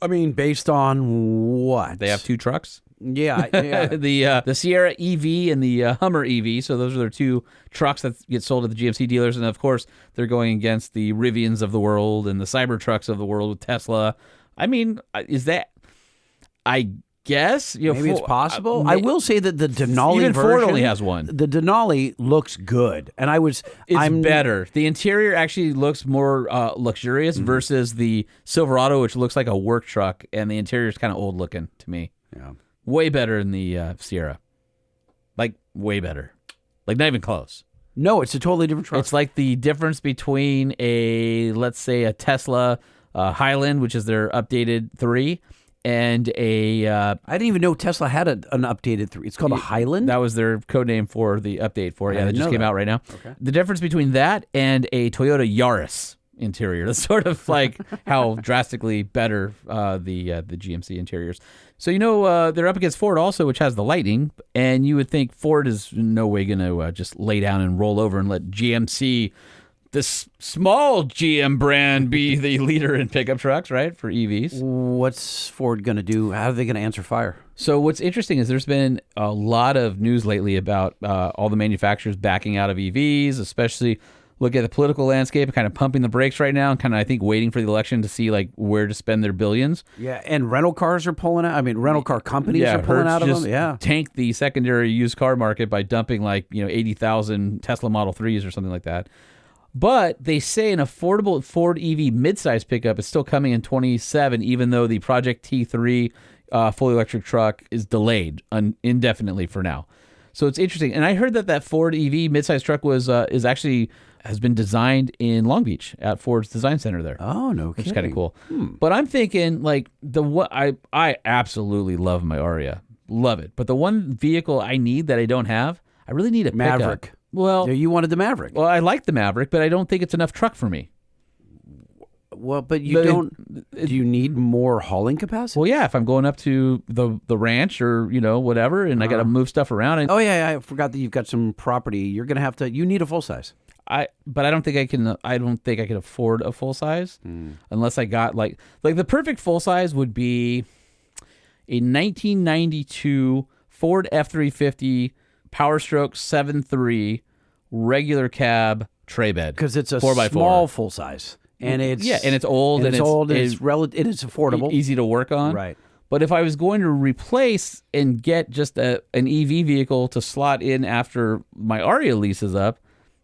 I mean, based on what? They have two trucks. Yeah. The Sierra EV and the Hummer EV. So those are their two trucks that get sold at the GMC dealers. And of course, they're going against the Rivians of the world and the Cybertrucks of the world with Tesla. I mean, is that? I guess maybe it's possible. I will say that the Denali even version, Ford only has one. The Denali looks good, and It's better. The interior actually looks more luxurious versus the Silverado, which looks like a work truck, and the interior is kind of old looking to me. Yeah. Way better than the Sierra. Like, way better. Like, not even close. No, it's a totally different truck. It's like the difference between let's say a Tesla Highland, which is their updated 3, and a... I didn't even know Tesla had an updated 3. It's called a Highland? That was their code name for the update for it. Yeah, that just came out right now. Okay. The difference between that and a Toyota Yaris interior. That's sort of like how drastically better the GMC interiors. So, they're up against Ford also, which has the Lightning, and you would think Ford is in no way going to just lay down and roll over and let GMC, this small GM brand, be the leader in pickup trucks, right, for EVs. What's Ford going to do? How are they going to answer fire? So what's interesting is there's been a lot of news lately about all the manufacturers backing out of EVs, especially look at the political landscape and kind of pumping the brakes right now and kind of, I think, waiting for the election to see like where to spend their billions. Yeah, and rental cars are pulling out. I mean, rental car companies are pulling out of them. Yeah, tanked the secondary used car market by dumping 80,000 Tesla Model 3s or something like that. But they say an affordable Ford EV midsize pickup is still coming in 2027, even though the Project T3 fully electric truck is delayed indefinitely for now. So it's interesting. And I heard that Ford EV midsize truck has been designed in Long Beach at Ford's Design Center there. Oh, no kidding. Which is kind of cool. But I'm thinking I absolutely love my Aria. Love it. But the one vehicle I need that I don't have, I really need a Maverick. pickup. Well, you wanted the Maverick. Well, I like the Maverick, but I don't think it's enough truck for me. Well, but do you need more hauling capacity? Well, yeah, if I'm going up to the ranch or, whatever, and I got to move stuff around. I forgot that you've got some property. You're going to have to, you need a full size. But I don't think I can afford a full size unless I got like the perfect full size would be a 1992 Ford F-350 Power Stroke 7.3 regular cab tray bed. Because it's a 4x4. Small full size. And it's old and it's it's affordable. Easy to work on. Right. But if I was going to replace and get just an EV vehicle to slot in after my Aria lease is up,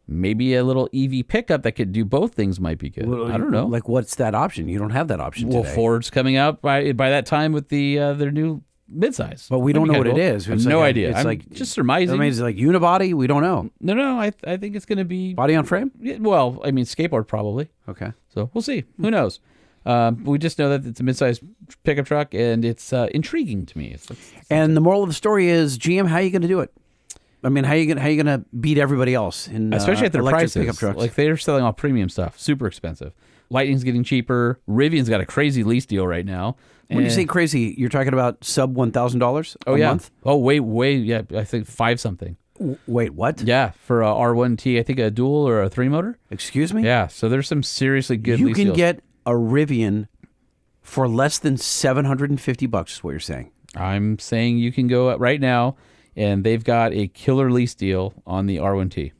maybe a little EV pickup that could do both things might be good. I don't know. Like, what's that option? You don't have that option today. Well, Ford's coming out by that time with their new midsize. But we don't know what it is. I have no idea. I'm like just surmising. I mean, it's like unibody. We don't know. No. I think it's going to be body on frame. Yeah, well, I mean, skateboard probably. Okay. So we'll see. Who knows? We just know that it's a midsize pickup truck, and it's intriguing to me. And the moral of the story is, GM, how are you going to do it? I mean, how are you going to beat everybody else in especially at their electric prices? pickup trucks? Like they're selling all premium stuff, super expensive. Lightning's getting cheaper. Rivian's got a crazy lease deal right now. When you say crazy, you're talking about sub $1,000 a month? Oh, way, yeah. I think 5 something. Wait, what? Yeah, for a R1T, I think a dual or a 3 motor. Excuse me? Yeah, so there's some seriously good You lease can deals. get a Rivian for less than $750 is what you're saying. I'm saying you can go right now, and they've got a killer lease deal on the R1T.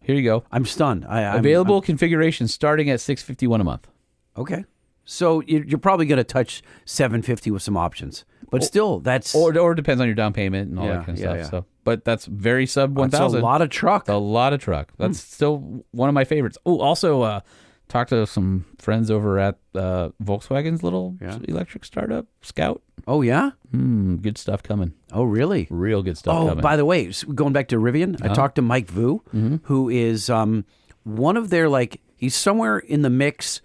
Here you go. I'm stunned. Available configurations starting at $651 a month. Okay. So you're probably going to touch $750 with some options. But still, that's... Or it depends on your down payment and all that kind of stuff. yeah. So, but that's very sub 1,000. That's a lot of truck. A lot of truck. That's still one of my favorites. Oh, also talked to some friends over at Volkswagen's little electric startup, Scout. Oh, yeah? Good stuff coming. Oh, really? Real good stuff coming. Oh, by the way, going back to Rivian, I talked to Mike Vu, who is one of their, he's somewhere in the mix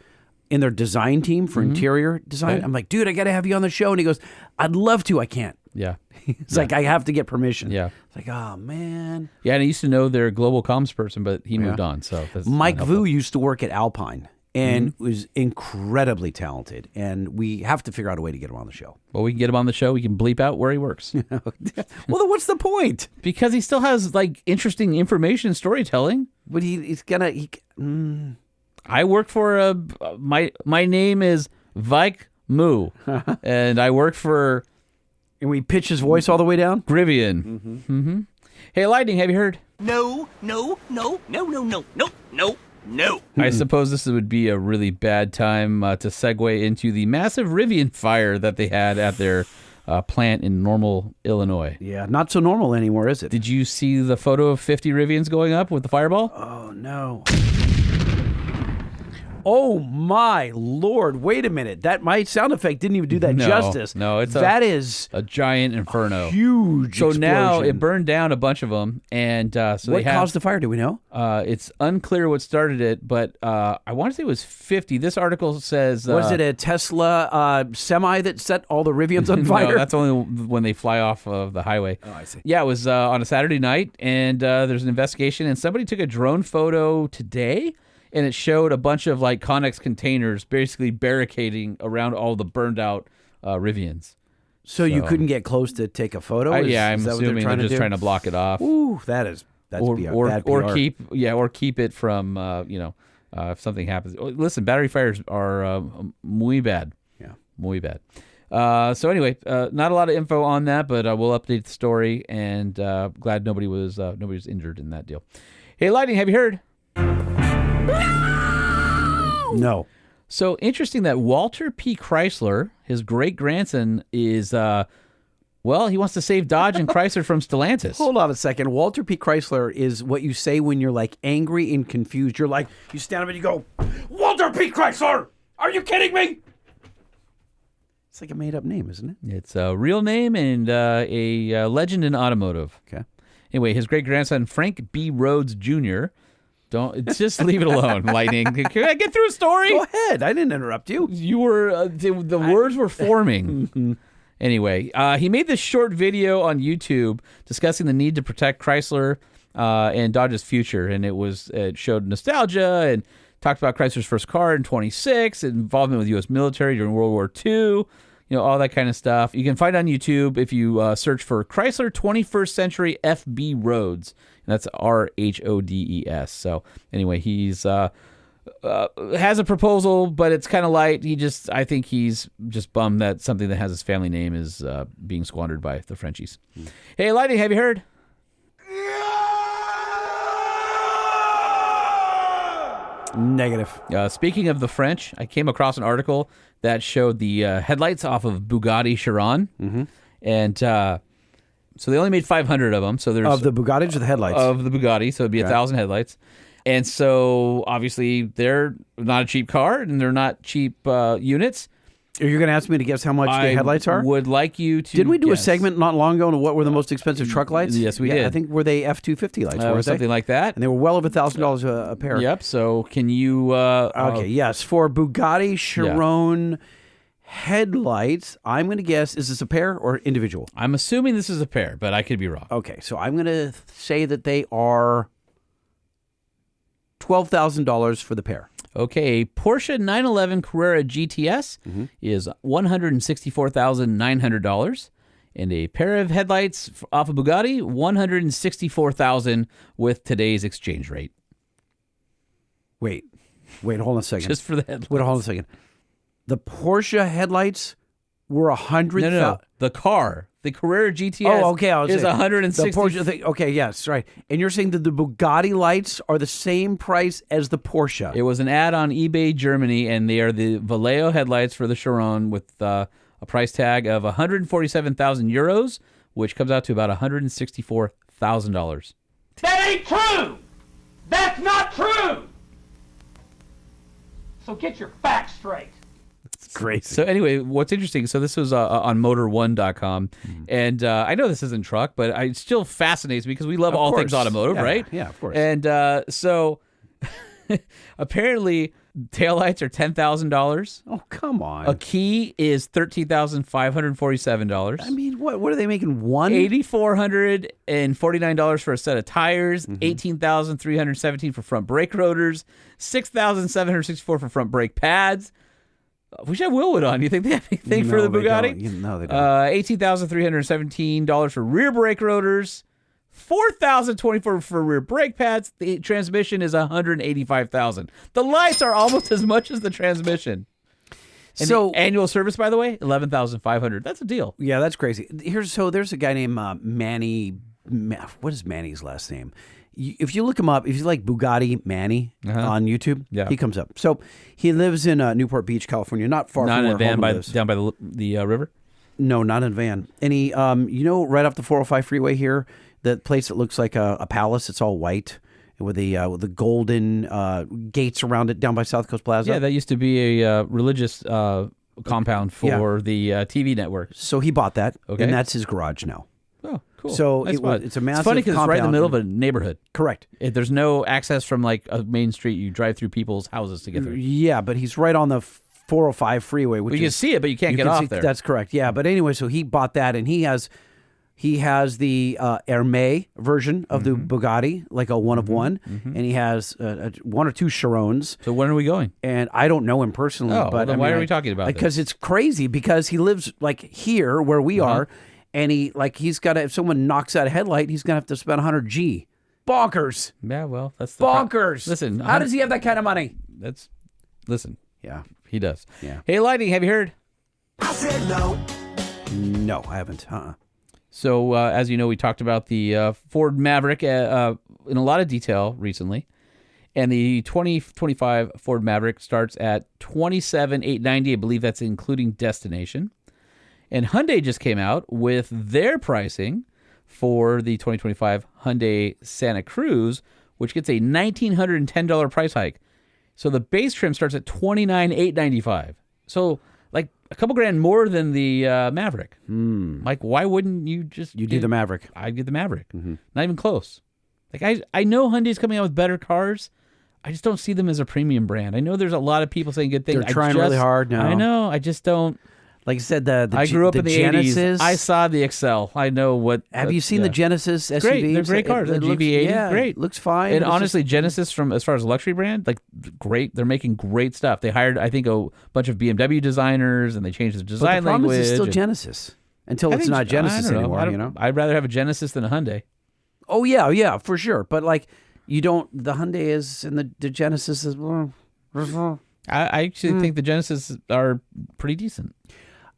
in their design team for interior design. Okay. I'm like, dude, I got to have you on the show. And he goes, I'd love to. I can't. Yeah. It's like, I have to get permission. Yeah. It's like, oh, man. Yeah, and I used to know their global comms person, but he moved on. So that's Mike not Vu helpful. used to work at Alpine and was incredibly talented. And we have to figure out a way to get him on the show. Well, we can get him on the show. We can bleep out where he works. Well, then what's the point? Because he still has interesting information and storytelling. But he's going to... I work for my name is Vike Moo, and I work for And we pitch his voice all the way down? Grivian. Hey, Lightning, have you heard? No. I suppose this would be a really bad time to segue into the massive Rivian fire that they had at their plant in Normal, Illinois. Yeah, not so normal anymore, is it? Did you see the photo of 50 Rivians going up with the fireball? Oh, no. Oh, my Lord. Wait a minute. My sound effect didn't even do that justice. No, that is a giant inferno. huge So now explosion. it burned down a bunch of them, and so What they have, caused the fire? Do we know? it's unclear what started it, but I want to say it was 50. This article says Was it a Tesla semi that set all the Rivians on fire? No, that's only when they fly off of the highway. Oh, I see. Yeah, it was on a Saturday night, and there's an investigation, and somebody took a drone photo today, and it showed a bunch of Connex containers basically barricading around all the burned out Rivians. So you couldn't get close to take a photo? I'm is that what assuming they're just trying to block it off. Ooh, that's or bad PR. keep it from if something happens. Listen, battery fires are muy bad. Yeah, muy bad. So anyway, not a lot of info on that, but we'll update the story, and glad nobody was injured in that deal. Hey, Lightning, have you heard? No. So interesting that Walter P. Chrysler, his great grandson, is he wants to save Dodge and Chrysler from Stellantis. Hold on a second. Walter P. Chrysler is what you say when you're angry and confused. You're you stand up and you go, Walter P. Chrysler! Are you kidding me? It's like a made up name, isn't it? It's a real name and a legend in automotive. Okay. Anyway, his great grandson Frank B. Rhodes Jr. Just leave it alone, Lightning. Can I get through a story? Go ahead. I didn't interrupt you. You were the words were forming. Anyway, he made this short video on YouTube discussing the need to protect Chrysler and Dodge's future, and it showed nostalgia and talked about Chrysler's first car in 26, involvement with U.S. military during World War II, all that kind of stuff. You can find it on YouTube if you search for Chrysler 21st Century FB Rhodes. And that's Rhodes. So anyway, he's has a proposal, but it's kind of light. I think he's just bummed that something that has his family name is being squandered by the Frenchies. Hey, Lightning, have you heard? Negative. Speaking of the French, I came across an article that showed the headlights off of Bugatti Chiron. Mm-hmm. And so they only made 500 of them. So there's Of the Bugattis or the headlights? Of the Bugatti. So it'd be 1,000 headlights. And so obviously they're not a cheap car and they're not cheap units. Are you going to ask me to guess how much the headlights are? Would like you to. Did we do guess. a segment not long ago on what were the most expensive truck lights? Yes, we did. I think were they F-250 lights? Were something like that. And they were well over $1,000 a pair. Yep. So can you? Okay. Yes, for Bugatti Chiron headlights, I'm going to guess. Is this a pair or individual? I'm assuming this is a pair, but I could be wrong. Okay, so I'm going to say that they are $12,000 for the pair. Okay, a Porsche 911 Carrera GTS is $164,900, and a pair of headlights off of Bugatti, $164,000 with today's exchange rate. Wait, hold on a second. Just for the headlights. Wait, hold on a second. The Porsche headlights were $100,000. No. The car, the Carrera GTS. Oh, okay. I was is saying, $160,000. the Porsche thing. Okay, yes, right. And you're saying that the Bugatti lights are the same price as the Porsche? It was an ad on eBay Germany, and they are the Vallejo headlights for the Chiron with a price tag of 147,000 euros, which comes out to about $164,000. That ain't true! That's not true! So get your facts straight. It's crazy. So anyway, what's interesting, so this was on motor1.com, and I know this isn't truck, but it still fascinates me because we love all things automotive, right? Yeah, of course. And so apparently taillights are $10,000. Oh, come on. A key is $13,547. I mean, what are they making? $8,449 for a set of tires, $18,317 for front brake rotors, $6,764 for front brake pads. We should have Willwood on. Do you think they have anything for the Bugatti? No, they don't. $18,317 for rear brake rotors, $4,024 for rear brake pads. The transmission is $185,000. The lights are almost as much as the transmission. And So- the annual service, by the way, $11,500. That's a deal. Yeah, that's crazy. There's a guy named Manny. What is Manny's last name? If you look him up, if you like Bugatti Manny on YouTube, he comes up. So he lives in Newport Beach, California, not far Not from in where a van Holman lives. down by the river. No, not in a van. And he, right off the 405 freeway here, that place that looks like a palace. It's all white with the golden gates around it down by South Coast Plaza. Yeah, that used to be a religious compound for the TV network. So he bought that, Okay. and that's his garage now. Oh, cool. So Nice spot. it's a massive It's funny because it's right in the compound. middle of a neighborhood. Correct. There's no access from like a main street. You drive through people's houses to get through. Yeah, but he's right on the 405 freeway, which Well, you can see it, but you can't get off there. That's correct. Yeah, but anyway, so he bought that, and he has the Hermé version of the Bugatti, like a one of one, and he has one or two Chirons. So when are we going? And I don't know him personally, Oh, but then why are we talking about this? Because it's crazy. Because he lives like here where we are, and he's got to. If someone knocks out a headlight, he's gonna have to spend $100,000. Bonkers. Yeah, well, that's the Bonkers. Listen, how does he have that kind of money? Listen. Yeah, He does. Yeah. Hey, Lightning, have you heard? I said no. No, I haven't. So, as you know, we talked about the Ford Maverick in a lot of detail recently. And the 2025 Ford Maverick starts at $27,890. I believe that's including destination. And Hyundai just came out with their pricing for the 2025 Hyundai Santa Cruz, which gets a $1,910 price hike. So the base trim starts at $29,895. So like a couple grand more than the Maverick. Like, why wouldn't you just You do the Maverick. I'd get the Maverick. Not even close. Like I know Hyundai's coming out with better cars. I just don't see them as a premium brand. I know there's a lot of people saying good things. They're trying really hard now. I know. I just don't. Like I said, I grew up in the Genesis. 80s. I saw the Excel. I know what. Have you seen the Genesis SUV? Great. They're great cars. The GV80, great. Looks fine. And It's honestly, Genesis, from as far as a luxury brand, like great. They're making great stuff. They hired, I think, a bunch of BMW designers, and they changed the but design the problem language. is it's still and- Genesis until I it's think- not Genesis I don't know. anymore. You know? I'd rather have a Genesis than a Hyundai. Oh yeah, for sure. But like, you don't. The Hyundai is and the Genesis is. I actually think the Genesis are pretty decent.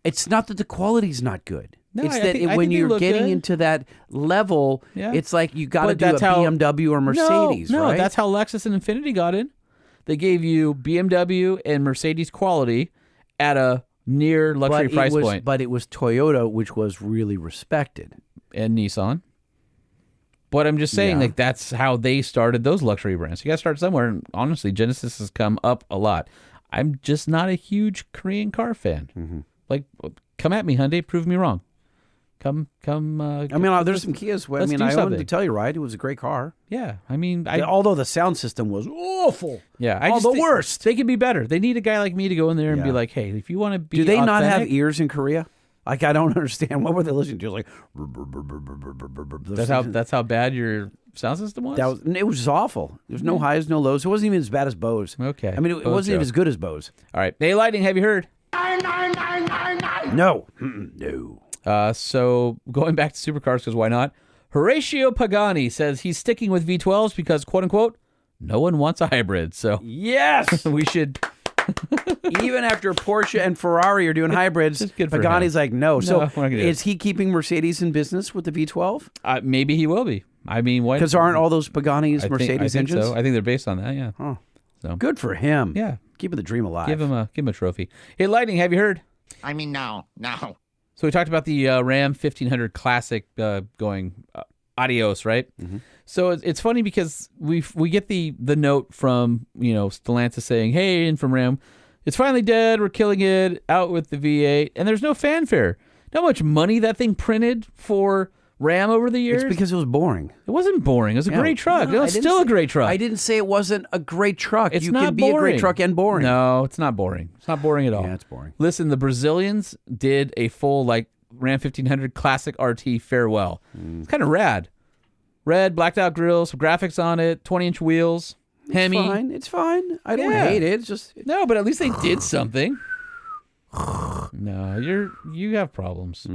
It's not that the quality's not good. No, it's I that think- I when think they you're look getting good. into that level, Yeah. it's like you got to But do a that's how- BMW or Mercedes, no, right? that's how Lexus and Infiniti got in. They gave you BMW and Mercedes quality at a near luxury price point. But it was Toyota, which was really respected. And Nissan. But I'm just saying, Yeah. like, that's how they started those luxury brands. You got to start somewhere. And honestly, Genesis has come up a lot. I'm just not a huge Korean car fan. Mm-hmm. Like, come at me, Hyundai. Prove me wrong. Come. I mean, there's some Kias. I let's mean, do I owned something. the Telluride. It was a great car. Yeah, I mean, Although the sound system was awful. Yeah, worst. They could be better. They need a guy like me to go in there and be Yeah. like, hey, if you want to be Do they not have authentic- ears in Korea? Like, I don't understand. What were they listening to? Like, That's how bad your sound system was? it was awful. There was no highs, no lows. It wasn't even as bad as Bose. Okay. I mean, it Bose wasn't even joke. as good as Bose. All right. Hey, Lightning, have you heard? No. No. So going back to supercars, because why not? Horatio Pagani says he's sticking with V12s because, quote unquote, no one wants a hybrid. So Yes. we should. Even after Porsche and Ferrari are doing hybrids, It's good for Pagani's him. like, no. No, So we're not gonna do is he keeping Mercedes in business with the V12? Maybe he will be. I mean, why? Because aren't all those Paganis I Mercedes think engines? so. I think they're based on that. Yeah. Oh. So Good for him. Yeah. Keeping the dream alive. Give him a trophy. Hey, Lightning, have you heard? I mean, no. So we talked about the Ram 1500 Classic going adios, right? Mm-hmm. So it's funny because we get the note from Stellantis saying, hey, and from Ram, it's finally dead. We're killing it. Out with the V8, and there's no fanfare. Know how much money that thing printed for Ram over the years? It's because it was boring. It wasn't boring. It was a great truck. No, It's still a great truck. I didn't say it wasn't a great truck. It's you not can be boring. a great truck and boring. No, it's not boring. It's not boring at all. Yeah, it's boring. Listen, the Brazilians did a full Ram 1500 Classic RT farewell. It's kind of rad. Red, blacked out grills, some graphics on it, 20-inch wheels, Hemi. It's fine. I don't Yeah. hate it. It's just No, but at least they did something. No, you have problems.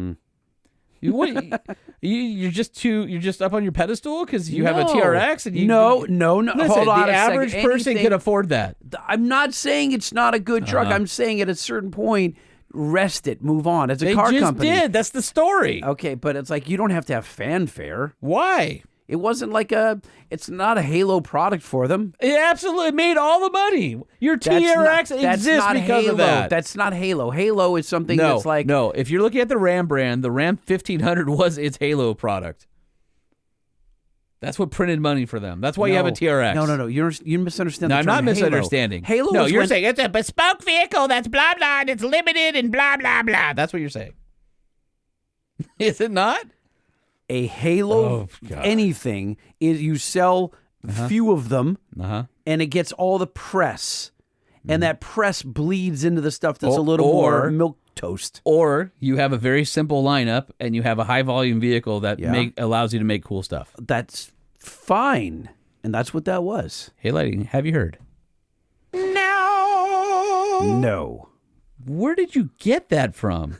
You're just up on your pedestal because you have a TRX and you No. Listen, Hold on the a second. average person Anything- can afford that. I'm not saying it's not a good truck. I'm saying at a certain point, rest it, move on. It's a They car just company. did. That's the story. Okay, but it's like you don't have to have fanfare. Why? It wasn't like it's not a Halo product for them. It absolutely made all the money. Your That's TRX not- that's exists not because Halo. of that. That's not Halo. Halo is something no, that's like no. If you're looking at the Ram brand, the Ram 1500 was its Halo product. That's what printed money for them. That's why you have a TRX. No. You misunderstand. No, the I'm term not Halo. misunderstanding. Halo. No, is you're when- saying it's a bespoke vehicle that's blah blah and it's limited and blah blah blah. That's what you're saying. Is it not? a Halo. Oh, God. Anything is you sell few of them, and it gets all the press, and that press bleeds into the stuff that's a little more milk toast. Or you have a very simple lineup and you have a high volume vehicle that allows you to make cool stuff. That's fine, and that's what that was. Hey, Lighting, have you heard? No. Where did you get that from?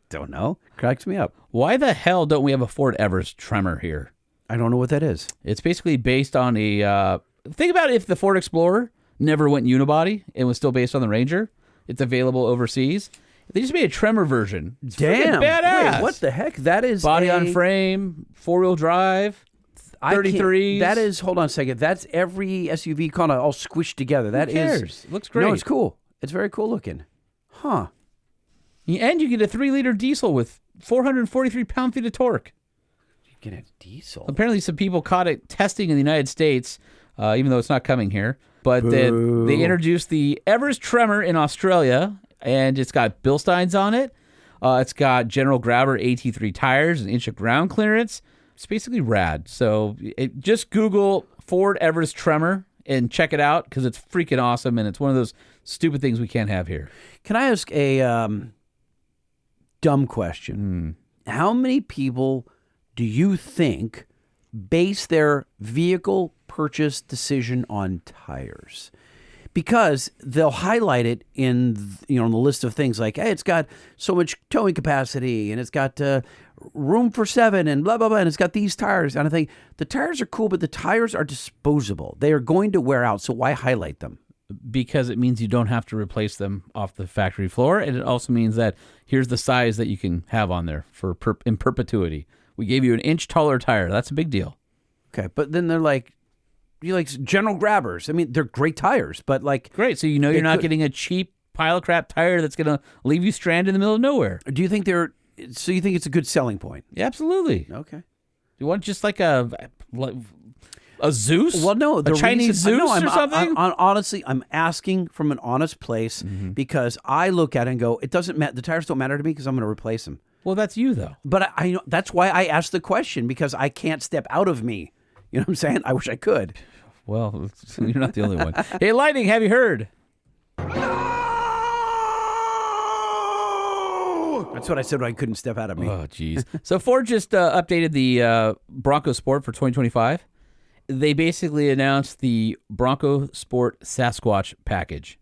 Don't know. Cracks me up. Why the hell don't we have a Ford Everest Tremor here? I don't know what that is. It's basically based on a... think about if the Ford Explorer never went unibody and was still based on the Ranger. It's available overseas. They just made a Tremor version. It's Damn. freaking badass. Wait, what the heck? That is Body on frame, four-wheel drive, 33s. That is, hold on a second. That's every SUV kind of all squished together. That Who is. cares? It looks great. No, it's cool. It's very cool looking. Huh. And you get a 3-liter diesel with 443 pound-feet of torque. You get a diesel. Apparently, some people caught it testing in the United States, even though it's not coming here. But then they introduced the Everest Tremor in Australia, and it's got Bilsteins on it. It's got General Grabber AT3 tires, an inch of ground clearance. It's basically rad. So just Google Ford Everest Tremor and check it out because it's freaking awesome, and it's one of those stupid things we can't have here. Can I ask a dumb question? How many people do you think base their vehicle purchase decision on tires? Because they'll highlight it in on the list of things like, hey, it's got so much towing capacity and it's got room for 7 and blah, blah, blah, and it's got these tires. And I think the tires are cool, but the tires are disposable. They are going to wear out, so why highlight them? Because it means you don't have to replace them off the factory floor, and it also means that here's the size that you can have on there for in perpetuity. We gave you an inch taller tire. That's a big deal. Okay, but then they're like, you like General Grabbers. I mean, they're great tires, but like... Great, so you know you're not getting a cheap pile of crap tire that's going to leave you stranded in the middle of nowhere. Do you think so you think it's a good selling point? Yeah, absolutely. Okay. You want just like a... A Zeus? Well, no, a Chinese Zeus or something? Honestly, I'm asking from an honest place because I look at it and go, it doesn't matter. The tires don't matter to me because I'm going to replace them. Well, that's you, though. But I know that's why I asked the question, because I can't step out of me. You know what I'm saying? I wish I could. Well, you're not the only one. Hey, Lightning, have you heard? That's what I said when I couldn't step out of me. Oh, jeez. So Ford just updated the Bronco Sport for 2025. They basically announced the Bronco Sport Sasquatch package.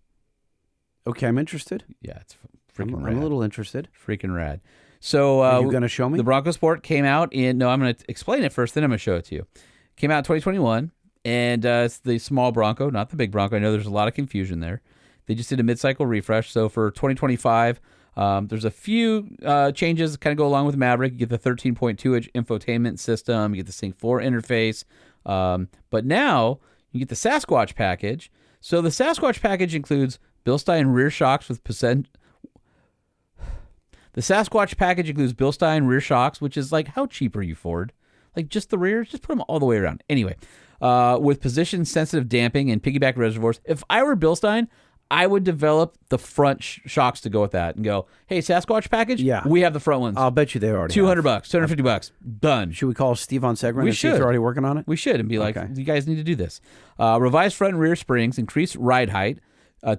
Okay, I'm interested. Yeah, it's freaking rad. I'm a little interested. Freaking rad. So are you going to show me? The Bronco Sport came out I'm going to explain it first, then I'm going to show it to you. Came out in 2021, and it's the small Bronco, not the big Bronco. I know there's a lot of confusion there. They just did a mid-cycle refresh. So for 2025, there's a few changes that kind of go along with Maverick. You get the 13.2-inch infotainment system. You get the Sync 4 interface. But now you get the Sasquatch package. So the Sasquatch package includes Bilstein rear shocks with percent. The Sasquatch package includes Bilstein rear shocks, which is like, how cheap are you, Ford? Like just the rear? Just put them all the way around. Anyway, with position-sensitive damping and piggyback reservoirs. If I were Bilstein, I would develop the front shocks to go with that and go, hey, Sasquatch package? Yeah. We have the front ones. I'll bet you they already $200, have. $250, done. Should we call Steve on Segrin We and see if should. they're already working on it? We should and be like, Okay. you guys need to do this. Revised front and rear springs, increased ride height,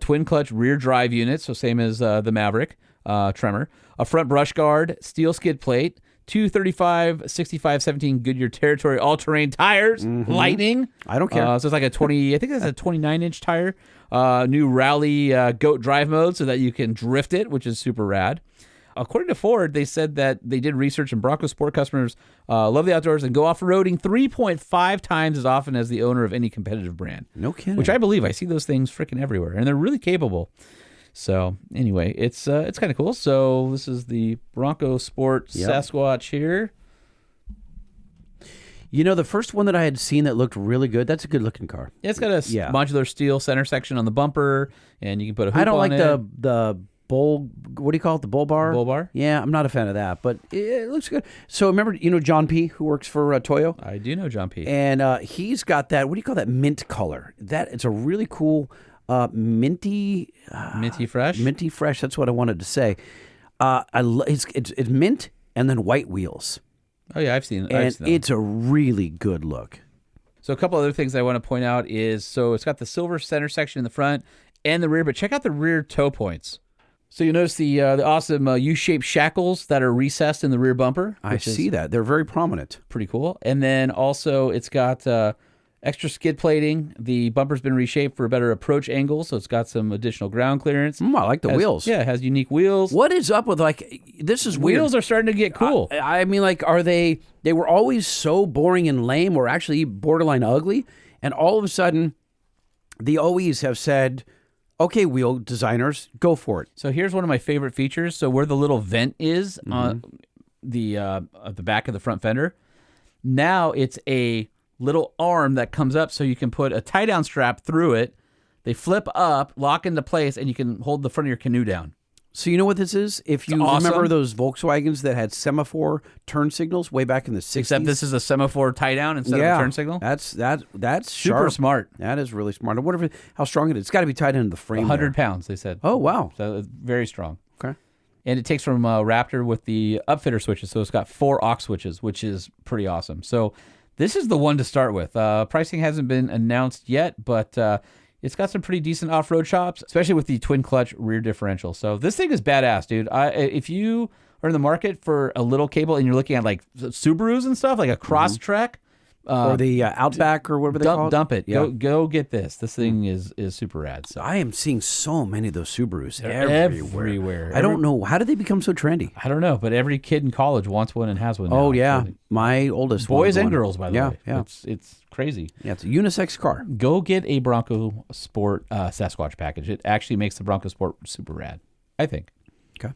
twin clutch rear drive unit, so same as the Maverick Tremor, a front brush guard, steel skid plate, 235, 65, 17 Goodyear Territory all-terrain tires, Lightning. I don't care. So it's like a 20, I think that's a 29-inch tire. New rally goat drive mode so that you can drift it, which is super rad. According to Ford, they said that they did research and Bronco Sport customers love the outdoors and go off-roading 3.5 times as often as the owner of any competitive brand. No kidding. Which I believe. I see those things freaking everywhere, and they're really capable. So anyway, it's kind of cool. So this is the Bronco Sport Sasquatch here. You know, the first one that I had seen that looked really good, that's a good-looking car. It's got a modular steel center section on the bumper, and you can put a hoop on it. I don't like the bull, what do you call it, the bull bar? Bull bar? Yeah, I'm not a fan of that, but it looks good. So remember, John P., who works for Toyo? I do know John P. And he's got that, what do you call that, mint color. It's a really cool minty... minty fresh? Minty fresh, that's what I wanted to say. It's mint and then white wheels. Oh, yeah, I've seen it. And it's a really good look. So a couple other things I want to point out is, so it's got the silver center section in the front and the rear, but check out the rear toe points. So you notice the awesome U-shaped shackles that are recessed in the rear bumper. I see that. They're very prominent. Pretty cool. And then also it's got extra skid plating. The bumper's been reshaped for a better approach angle, so it's got some additional ground clearance. I like the wheels. Yeah, it has unique wheels. What is up with, this is weird. Wheels are starting to get cool. I mean, are they were always so boring and lame, or actually borderline ugly, and all of a sudden, the OEs have said, okay, wheel designers, go for it. So here's one of my favorite features. So where the little vent is on the back of the front fender, now it's a little arm that comes up so you can put a tie-down strap through it. They flip up, lock into place, and you can hold the front of your canoe down. So you know what this is? If you remember those Volkswagens that had semaphore turn signals way back in the 60s? Except this is a semaphore tie-down instead of a turn signal? That's super sharp. smart. That is really smart. I wonder how strong it is. It's got to be tied into the frame. 100 pounds, they said. Oh, wow. So it's very strong. Okay. And it takes from Raptor with the upfitter switches, so it's got 4 aux switches, which is pretty awesome. So this is the one to start with. Pricing hasn't been announced yet, but it's got some pretty decent off-road shops, especially with the twin clutch rear differential. So this thing is badass, dude. If you are in the market for a little cable and you're looking at like Subarus and stuff, like a Crosstrek, or the Outback or whatever they call it. Dump it. Yeah. Go get this. This thing is super rad. So I am seeing so many of those Subarus everywhere. I don't know. How did they become so trendy? I don't know, but every kid in college wants one and has one. Oh, now. yeah. So My oldest boys wanted and one. girls, by the way. Yeah. It's crazy. Yeah, it's a unisex car. Go get a Bronco Sport Sasquatch package. It actually makes the Bronco Sport super rad, I think. Okay.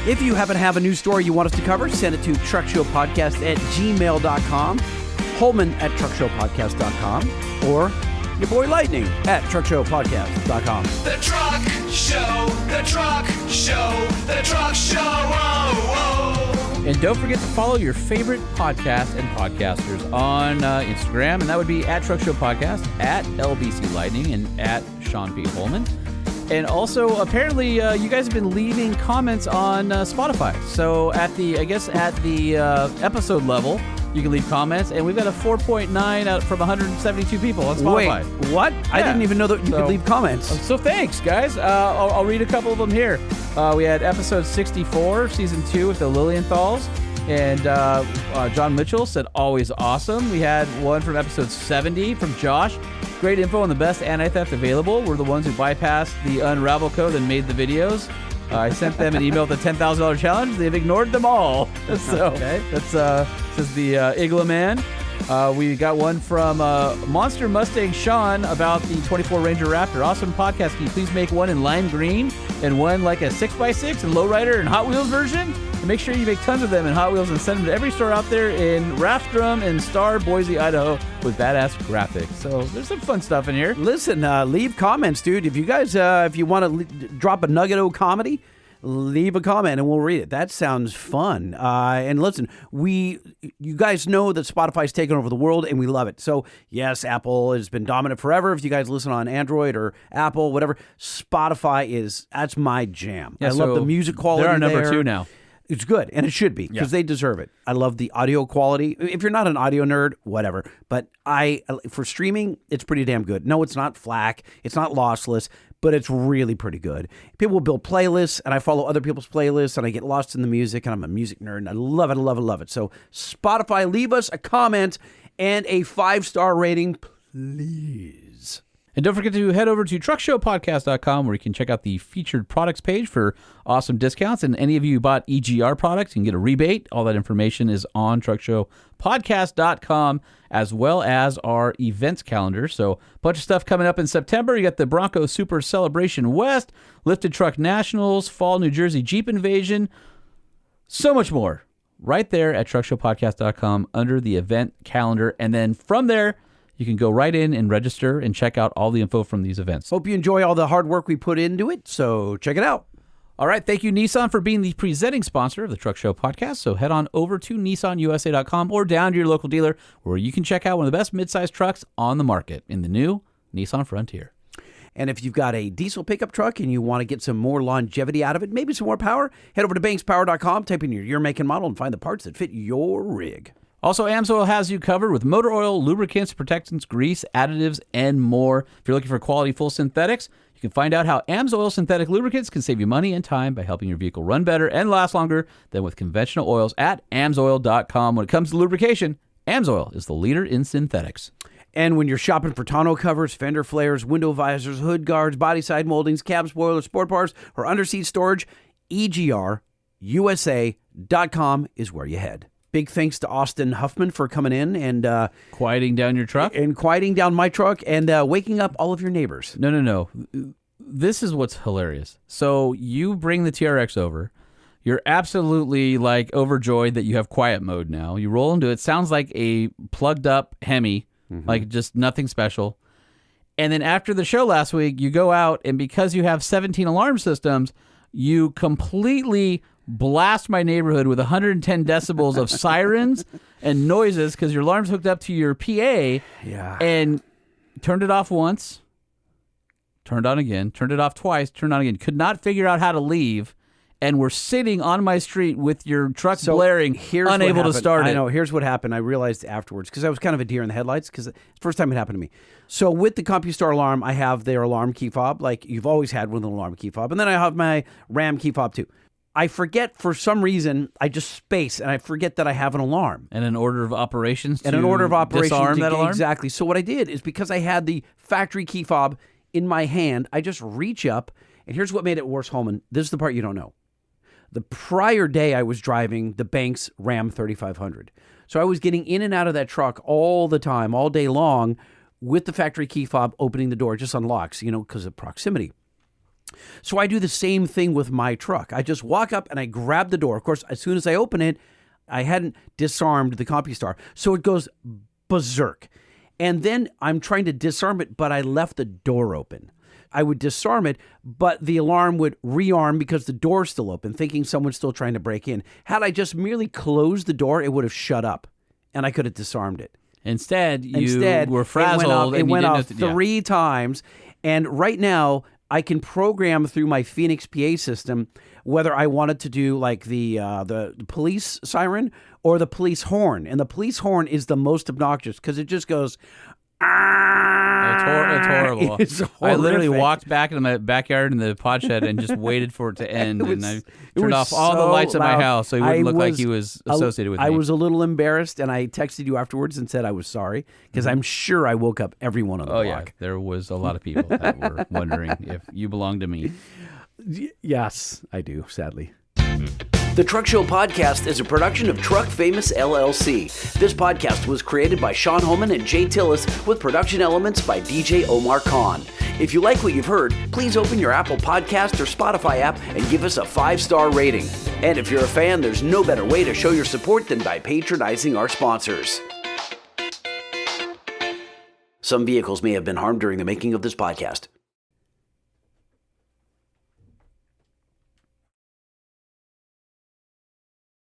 If you happen to have a news story you want us to cover, send it to truckshowpodcast@gmail.com, Holman at truckshowpodcast.com, or your boy Lightning at truckshowpodcast.com. The Truck Show, the Truck Show, the Truck Show, oh, oh. And And don't forget to follow your favorite podcast and podcasters on Instagram, and that would be at Truck Show Podcast, at LBC Lightning, and at Sean P. Holman. And also, apparently, you guys have been leaving comments on Spotify. So at the episode level, you can leave comments, and we've got a 4.9 out from 172 people on Spotify. Wait, what? Yeah. I didn't even know that you could leave comments. So thanks, guys. I'll read a couple of them here. We had episode 64, season 2 with the Lilienthals, and John Mitchell said, always awesome. We had one from episode 70 from Josh. Great info on the best anti-theft available. We're the ones who bypassed the Unravel code and made the videos. I sent them an email with the $10,000 challenge. They've ignored them all. So okay. That's this is the Igla Man. We got one from Monster Mustang Sean about the 24 Ranger Raptor. Awesome podcast. Can you please make one in lime green and one like a 6x6 and lowrider and Hot Wheels version? And make sure you make tons of them in Hot Wheels and send them to every store out there in Rathdrum and Star, Boise, Idaho with badass graphics. So there's some fun stuff in here. Listen, leave comments, dude. If you guys, if you want to drop a nugget of comedy, leave a comment and we'll read it. That sounds fun. And listen, you guys know that Spotify's taken over the world and we love it. So yes, Apple has been dominant forever. If you guys listen on Android or Apple, whatever, Spotify that's my jam. Yeah, I love the music quality. They're our number there. 2 now. It's good, and it should be, because they deserve it. I love the audio quality. If you're not an audio nerd, whatever. But for streaming, it's pretty damn good. No, it's not FLAC. It's not lossless, but it's really pretty good. People will build playlists, and I follow other people's playlists, and I get lost in the music, and I'm a music nerd, and I love it, I love it, love it. So Spotify, leave us a comment and a 5-star rating, please. And don't forget to head over to truckshowpodcast.com where you can check out the featured products page for awesome discounts. And any of you who bought EGR products, you can get a rebate. All that information is on truckshowpodcast.com, as well as our events calendar. So a bunch of stuff coming up in September. You got the Bronco Super Celebration West, Lifted Truck Nationals, Fall New Jersey Jeep Invasion, so much more right there at truckshowpodcast.com under the event calendar. And then from there, you can go right in and register and check out all the info from these events. Hope you enjoy all the hard work we put into it, so check it out. All right, thank you, Nissan, for being the presenting sponsor of the Truck Show Podcast. So head on over to nissanusa.com or down to your local dealer where you can check out one of the best midsize trucks on the market in the new Nissan Frontier. And if you've got a diesel pickup truck and you want to get some more longevity out of it, maybe some more power, head over to bankspower.com, type in your year, make, and model, and find the parts that fit your rig. Also, AMSOIL has you covered with motor oil, lubricants, protectants, grease, additives, and more. If you're looking for quality full synthetics, you can find out how AMSOIL synthetic lubricants can save you money and time by helping your vehicle run better and last longer than with conventional oils at AMSOIL.com. When it comes to lubrication, AMSOIL is the leader in synthetics. And when you're shopping for tonneau covers, fender flares, window visors, hood guards, body side moldings, cab spoilers, sport bars, or underseat storage, EGR USA.com is where you head. Big thanks to Austin Huffman for coming in and quieting down your truck. And quieting down my truck and waking up all of your neighbors. No. This is what's hilarious. So you bring the TRX over. You're absolutely like overjoyed that you have quiet mode now. You roll into it. Sounds like a plugged up Hemi, like just nothing special. And then after the show last week, you go out and because you have 17 alarm systems, you completely blast my neighborhood with 110 decibels of sirens and noises because your alarm's hooked up to your PA. Yeah. And turned it off once, turned on again, turned it off twice, turned on again. Could not figure out how to leave. And we're sitting on my street with your truck blaring, unable to start it. I know. Here's what happened. I realized afterwards because I was kind of a deer in the headlights because it's the first time it happened to me. So with the CompuStar alarm, I have their alarm key fob, like you've always had with an alarm key fob. And then I have my RAM key fob too. I forget for some reason, I just space and I forget that I have an alarm. And an order of operations and an order of operations disarm that alarm? Exactly. So what I did is because I had the factory key fob in my hand, I just reach up. And here's what made it worse, Holman. This is the part you don't know. The prior day I was driving the Banks Ram 3500. So I was getting in and out of that truck all the time, all day long, with the factory key fob opening the door. It just unlocks, because of proximity. So I do the same thing with my truck. I just walk up and I grab the door. Of course, as soon as I open it, I hadn't disarmed the CompuStar. So it goes berserk. And then I'm trying to disarm it, but I left the door open. I would disarm it, but the alarm would rearm because the door's still open, thinking someone's still trying to break in. Had I just merely closed the door, it would have shut up, and I could have disarmed it. Instead, were frazzled. It went off, and you didn't know 3 times, and right now I can program through my Phoenix PA system whether I wanted to do like the police siren or the police horn, and the police horn is the most obnoxious because it just goes. It's horrible. It's I literally horrific. walked back into my backyard in the pod shed and just waited for it to end. And I It turned was off all the so lights in my loud. house so he wouldn't look like he was associated with me. I was a little embarrassed, and I texted you afterwards and said I was sorry because I'm sure I woke up everyone on the Oh, block. yeah. There was a lot of people that were wondering if you belonged to me. Yes, I do, sadly. The Truck Show Podcast is a production of Truck Famous LLC. This podcast was created by Sean Homan and Jay Tillis with production elements by DJ Omar Khan. If you like what you've heard, please open your Apple Podcast or Spotify app and give us a 5-star rating. And if you're a fan, there's no better way to show your support than by patronizing our sponsors. Some vehicles may have been harmed during the making of this podcast.